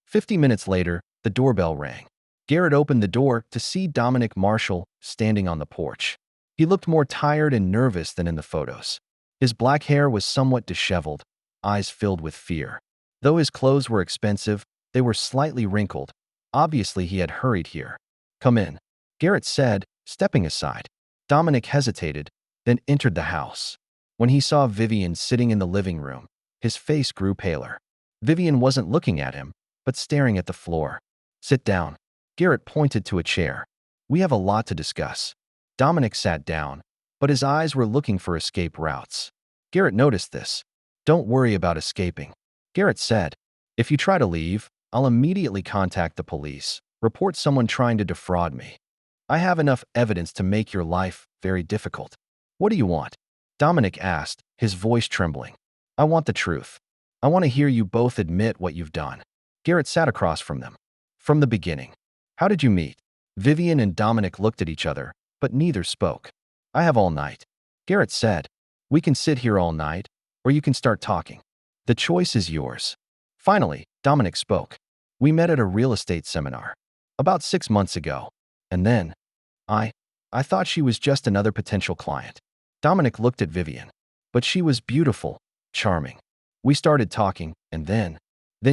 50 minutes later, the doorbell rang. Garrett opened the door to see Dominic Marshall standing on the porch. He looked more tired and nervous than in the photos. His black hair was somewhat disheveled, eyes filled with fear. Though his clothes were expensive, they were slightly wrinkled. Obviously, he had hurried here. "Come in," Garrett said, stepping aside. Dominic hesitated, then entered the house. When he saw Vivian sitting in the living room, his face grew paler. Vivian wasn't looking at him, but staring at the floor. "Sit down." Garrett pointed to a chair. "We have a lot to discuss." Dominic sat down, but his eyes were looking for escape routes. Garrett noticed this. "Don't worry about escaping," Garrett said. "If you try to leave, I'll immediately contact the police, report someone trying to defraud me. I have enough evidence to make your life very difficult." "What do you want?" Dominic asked, his voice trembling. "I want the truth. I want to hear you both admit what you've done." Garrett sat across from them. "From the beginning. How did you meet?" Vivian and Dominic looked at each other, but neither spoke. "I have all night," Garrett said. "We can sit here all night, or you can start talking. The choice is yours." Finally, Dominic spoke. "We met at a real estate seminar about 6 months ago, and then I thought she was just another potential client." Dominic looked at Vivian. "But she was beautiful, charming. We started talking, and then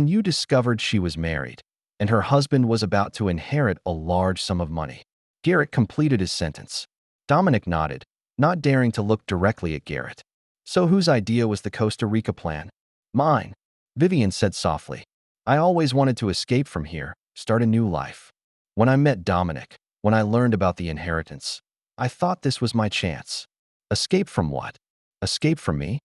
you discovered she was married, and her husband was about to inherit a large sum of money." Garrett completed his sentence. Dominic nodded, not daring to look directly at Garrett. "So whose idea was the Costa Rica plan?" "Mine," Vivian said softly. "I always wanted to escape from here, start a new life. When I met Dominic, when I learned about the inheritance, I thought this was my chance." "Escape from what?" "Escape from me?"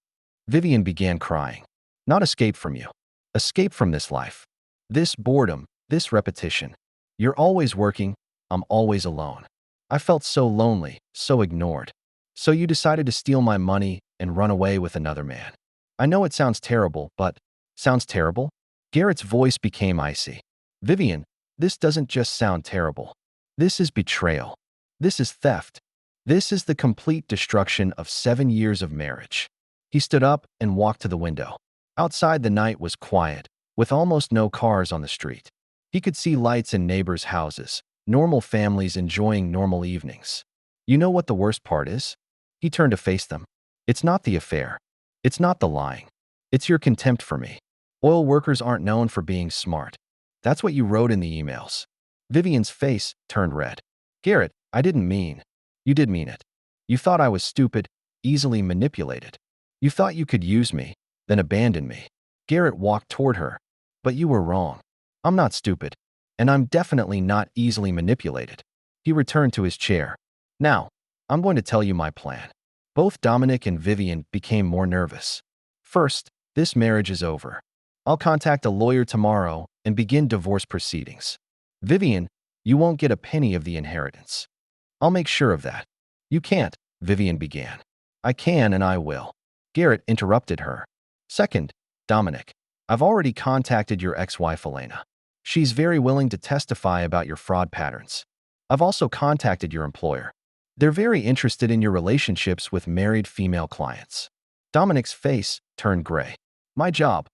Vivian began crying. "Not escape from you. Escape from this life. This boredom, this repetition. You're always working, I'm always alone. I felt so lonely, so ignored. So you decided to steal my money and run away with another man. I know it sounds terrible, but..." "Sounds terrible?" Garrett's voice became icy. "Vivian, this doesn't just sound terrible. This is betrayal. This is theft. This is the complete destruction of 7 years of marriage." He stood up and walked to the window. Outside, the night was quiet, with almost no cars on the street. He could see lights in neighbors' houses, normal families enjoying normal evenings. "You know what the worst part is?" He turned to face them. "It's not the affair. It's not the lying. It's your contempt for me. Oil workers aren't known for being smart. That's what you wrote in the emails." Vivian's face turned red. "Garrett, I didn't mean..." "You did mean it. You thought I was stupid, easily manipulated. You thought you could use me, then abandon me." Garrett walked toward her. "But you were wrong. I'm not stupid, and I'm definitely not easily manipulated." He returned to his chair. "Now, I'm going to tell you my plan." Both Dominic and Vivian became more nervous. "First, this marriage is over. I'll contact a lawyer tomorrow and begin divorce proceedings. Vivian, you won't get a penny of the inheritance. I'll make sure of that." "You can't," Vivian began. "I can and I will," Garrett interrupted her. "Second, Dominic, I've already contacted your ex-wife Elena. She's very willing to testify about your fraud patterns. I've also contacted your employer. They're very interested in your relationships with married female clients." Dominic's face turned gray. "My job.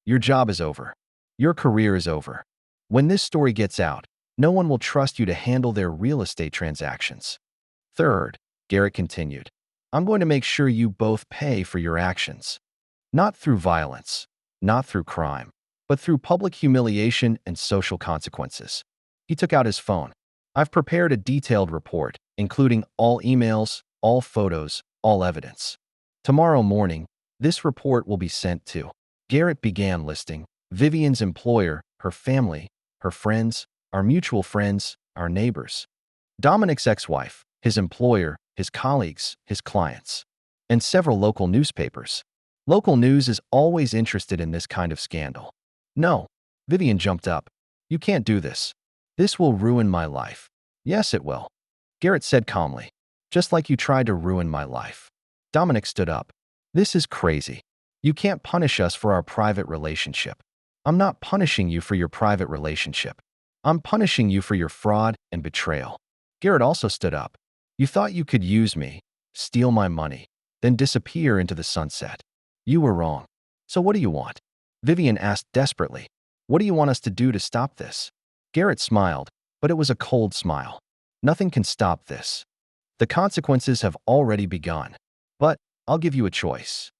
Your job is over. Your career is over. When this story gets out, no one will trust you to handle their real estate transactions." "Third," Garrett continued, "I'm going to make sure you both pay for your actions. Not through violence, not through crime, but through public humiliation and social consequences." He took out his phone. "I've prepared a detailed report, including all emails, all photos, all evidence. Tomorrow morning, this report will be sent to..." Garrett began listing Vivian's employer, her family, her friends, our mutual friends, our neighbors, Dominic's ex-wife, his employer, his colleagues, his clients, and several local newspapers. Local news is always interested in this kind of scandal. "No," Vivian jumped up. "You can't do this. This will ruin my life." "Yes, it will," Garrett said calmly. "Just like you tried to ruin my life." Dominic stood up. "This is crazy. You can't punish us for our private relationship." "I'm not punishing you for your private relationship. I'm punishing you for your fraud and betrayal." Garrett also stood up. "You thought you could use me, steal my money, then disappear into the sunset. You were wrong. So what do you want?" Vivian asked desperately. "What do you want us to do to stop this?" Garrett smiled, but it was a cold smile. "Nothing can stop this. The consequences have already begun. But I'll give you a choice."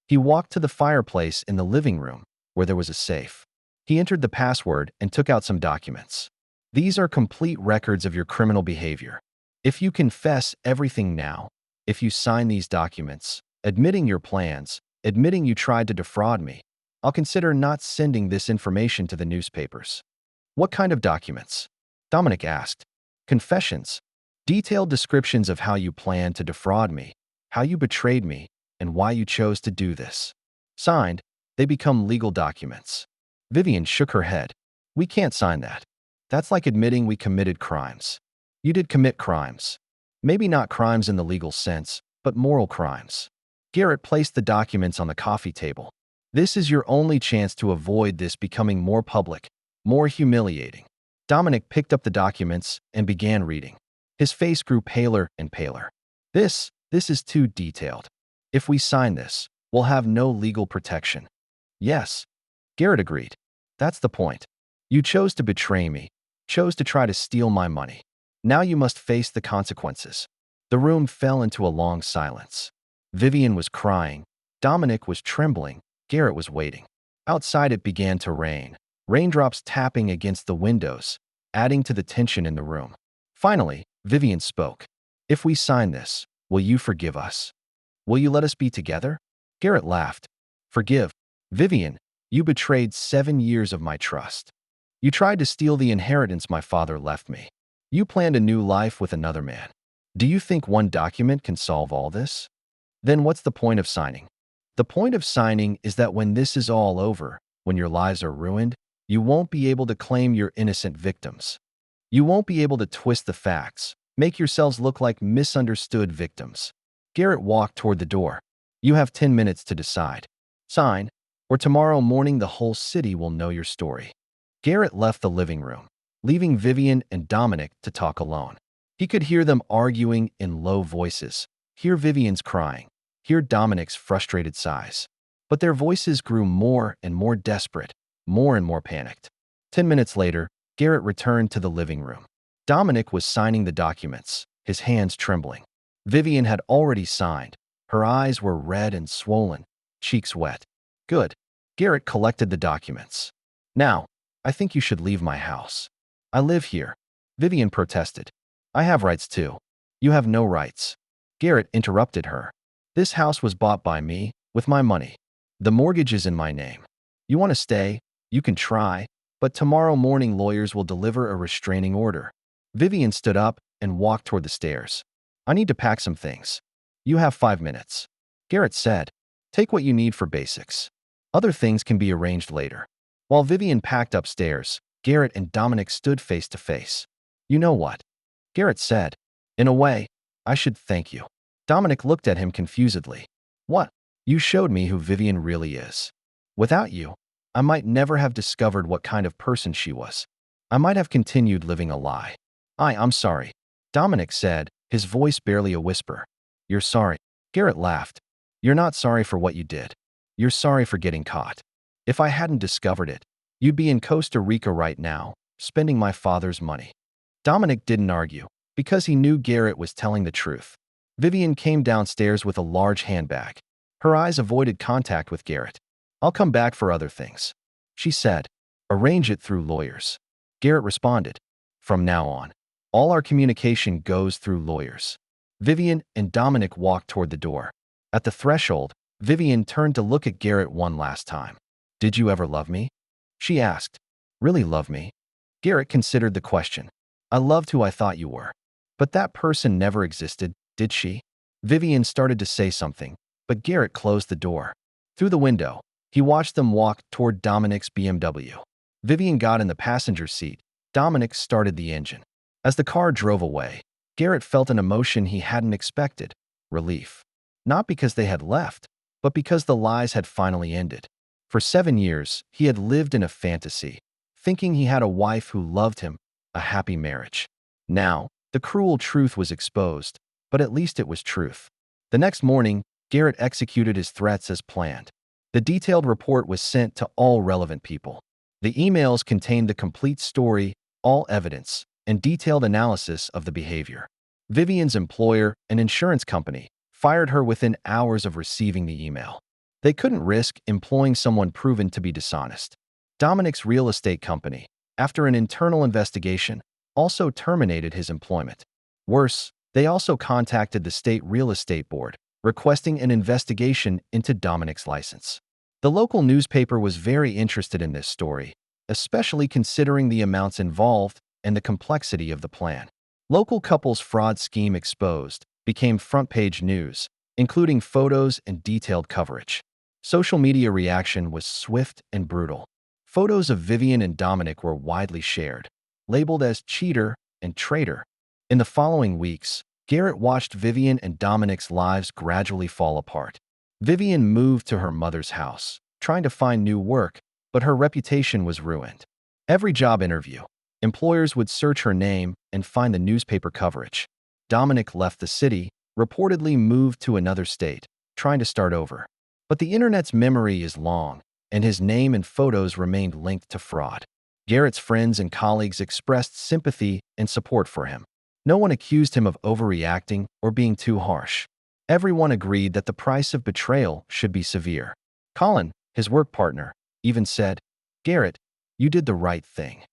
He walked to the fireplace in the living room, where there was a safe. He entered the password and took out some documents. These are complete records of your criminal behavior. If you confess everything now, if you sign these documents, admitting your plans, admitting you tried to defraud me, I'll consider not sending this information to the newspapers. What kind of documents? Dominic asked. Confessions. Detailed descriptions of how you planned to defraud me, how you betrayed me, and why you chose to do this. Signed, they become legal documents. Vivian shook her head. We can't sign that. That's like admitting we committed crimes. You did commit crimes. Maybe not crimes in the legal sense, but moral crimes. Garrett placed the documents on the coffee table. This is your only chance to avoid this becoming more public, more humiliating. Dominic picked up the documents and began reading. His face grew paler and paler. This is too detailed. If we sign this, we'll have no legal protection. Yes, Garrett agreed. That's the point. You chose to betray me, chose to try to steal my money. Now you must face the consequences. The room fell into a long silence. Vivian was crying. Dominic was trembling. Garrett was waiting. Outside it began to rain, raindrops tapping against the windows, adding to the tension in the room. Finally, Vivian spoke. If we sign this, will you forgive us? Will you let us be together? Garrett laughed. Forgive? Vivian, you betrayed 7 years of my trust. You tried to steal the inheritance my father left me. You planned a new life with another man. Do you think one document can solve all this? Then what's the point of signing? The point of signing is that when this is all over, when your lives are ruined, you won't be able to claim your innocent victims. You won't be able to twist the facts, make yourselves look like misunderstood victims. Garrett walked toward the door. You have 10 minutes to decide. Sign, or tomorrow morning the whole city will know your story. Garrett left the living room, leaving Vivian and Dominic to talk alone. He could hear them arguing in low voices, hear Vivian's crying, hear Dominic's frustrated sighs. But their voices grew more and more desperate, more and more panicked. 10 minutes later, Garrett returned to the living room. Dominic was signing the documents, his hands trembling. Vivian had already signed. Her eyes were red and swollen, cheeks wet. Good. Garrett collected the documents. Now, I think you should leave my house. I live here. Vivian protested. I have rights too. You have no rights. Garrett interrupted her. This house was bought by me, with my money. The mortgage is in my name. You want to stay? You can try, but tomorrow morning lawyers will deliver a restraining order. Vivian stood up and walked toward the stairs. I need to pack some things. You have 5 minutes. Garrett said, take what you need for basics. Other things can be arranged later. While Vivian packed upstairs, Garrett and Dominic stood face to face. You know what? Garrett said, in a way, I should thank you. Dominic looked at him confusedly. What? You showed me who Vivian really is. Without you, I might never have discovered what kind of person she was. I might have continued living a lie. I'm sorry. Dominic said, his voice barely a whisper. You're sorry. Garrett laughed. You're not sorry for what you did. You're sorry for getting caught. If I hadn't discovered it, you'd be in Costa Rica right now, spending my father's money. Dominic didn't argue, because he knew Garrett was telling the truth. Vivian came downstairs with a large handbag. Her eyes avoided contact with Garrett. I'll come back for other things, she said. Arrange it through lawyers. Garrett responded. From now on, all our communication goes through lawyers. Vivian and Dominic walked toward the door. At the threshold, Vivian turned to look at Garrett one last time. Did you ever love me? She asked. Really love me? Garrett considered the question. I loved who I thought you were. But that person never existed, did she? Vivian started to say something, but Garrett closed the door. Through the window, he watched them walk toward Dominic's BMW. Vivian got in the passenger seat. Dominic started the engine. As the car drove away, Garrett felt an emotion he hadn't expected, relief. Not because they had left, but because the lies had finally ended. For 7 years, he had lived in a fantasy, thinking he had a wife who loved him, a happy marriage. Now, the cruel truth was exposed, but at least it was truth. The next morning, Garrett executed his threats as planned. The detailed report was sent to all relevant people. The emails contained the complete story, all evidence, and detailed analysis of the behavior. Vivian's employer, an insurance company, fired her within hours of receiving the email. They couldn't risk employing someone proven to be dishonest. Dominic's real estate company, after an internal investigation, also terminated his employment. Worse, they also contacted the state real estate board, requesting an investigation into Dominic's license. The local newspaper was very interested in this story, especially considering the amounts involved and the complexity of the plan. Local couple's fraud scheme exposed became front-page news, including photos and detailed coverage. Social media reaction was swift and brutal. Photos of Vivian and Dominic were widely shared, labeled as cheater and traitor. In the following weeks, Garrett watched Vivian and Dominic's lives gradually fall apart. Vivian moved to her mother's house, trying to find new work, but her reputation was ruined. Every job interview, employers would search her name and find the newspaper coverage. Dominic left the city, reportedly moved to another state, trying to start over. But the internet's memory is long, and his name and photos remained linked to fraud. Garrett's friends and colleagues expressed sympathy and support for him. No one accused him of overreacting or being too harsh. Everyone agreed that the price of betrayal should be severe. Colin, his work partner, even said, "Garrett, you did the right thing.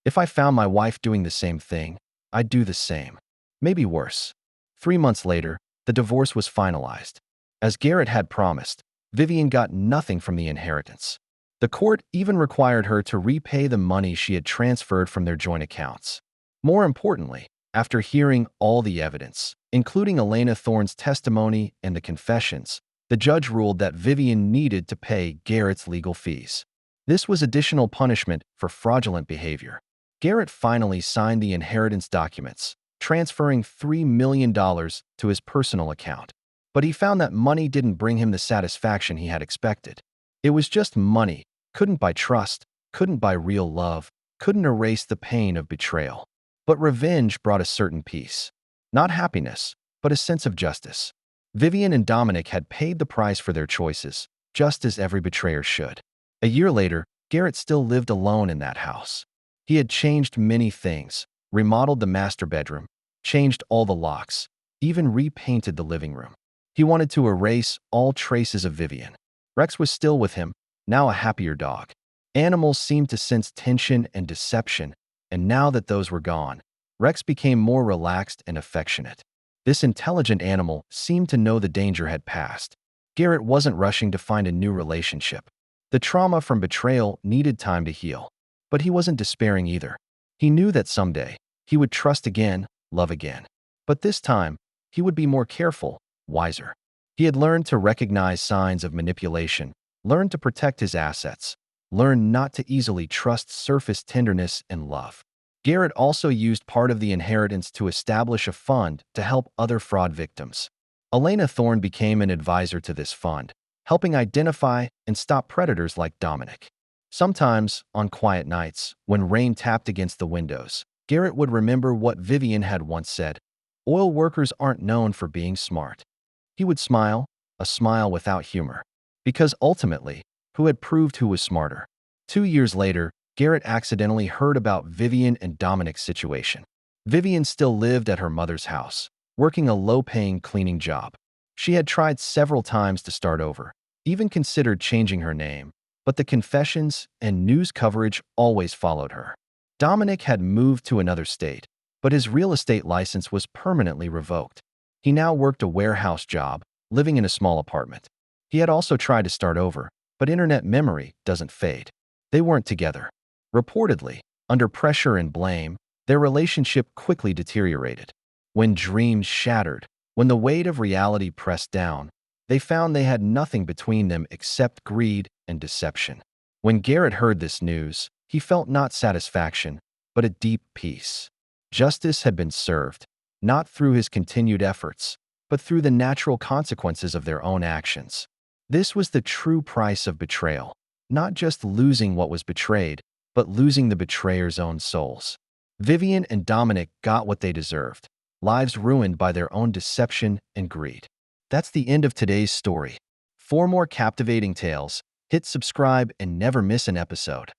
If I found my wife doing the same thing, I'd do the same. Maybe worse." 3 months later, the divorce was finalized. As Garrett had promised, Vivian got nothing from the inheritance. The court even required her to repay the money she had transferred from their joint accounts. More importantly, after hearing all the evidence, including Elena Thorne's testimony and the confessions, the judge ruled that Vivian needed to pay Garrett's legal fees. This was additional punishment for fraudulent behavior. Garrett finally signed the inheritance documents, transferring $3 million to his personal account. But he found that money didn't bring him the satisfaction he had expected. It was just money, couldn't buy trust, couldn't buy real love, couldn't erase the pain of betrayal. But revenge brought a certain peace. Not happiness, but a sense of justice. Vivian and Dominic had paid the price for their choices, just as every betrayer should. A year later, Garrett still lived alone in that house. He had changed many things, remodeled the master bedroom, changed all the locks, even repainted the living room. He wanted to erase all traces of Vivian. Rex was still with him, now a happier dog. Animals seemed to sense tension and deception, and now that those were gone, Rex became more relaxed and affectionate. This intelligent animal seemed to know the danger had passed. Garrett wasn't rushing to find a new relationship. The trauma from betrayal needed time to heal. But he wasn't despairing either. He knew that someday, he would trust again, love again. But this time, he would be more careful, wiser. He had learned to recognize signs of manipulation, learned to protect his assets, learned not to easily trust surface tenderness and love. Garrett also used part of the inheritance to establish a fund to help other fraud victims. Elena Thorne became an advisor to this fund, helping identify and stop predators like Dominic. Sometimes, on quiet nights, when rain tapped against the windows, Garrett would remember what Vivian had once said: "Oil workers aren't known for being smart." He would smile, a smile without humor. Because ultimately, who had proved who was smarter? 2 years later, Garrett accidentally heard about Vivian and Dominic's situation. Vivian still lived at her mother's house, working a low-paying cleaning job. She had tried several times to start over, even considered changing her name, but the confessions and news coverage always followed her. Dominic had moved to another state, but his real estate license was permanently revoked. He now worked a warehouse job, living in a small apartment. He had also tried to start over, but internet memory doesn't fade. They weren't together. Reportedly, under pressure and blame, their relationship quickly deteriorated. When dreams shattered, when the weight of reality pressed down, they found they had nothing between them except greed and deception. When Garrett heard this news, he felt not satisfaction, but a deep peace. Justice had been served, not through his continued efforts, but through the natural consequences of their own actions. This was the true price of betrayal, not just losing what was betrayed, but losing the betrayer's own souls. Vivian and Dominic got what they deserved, lives ruined by their own deception and greed. That's the end of today's story. For more captivating tales, hit subscribe and never miss an episode.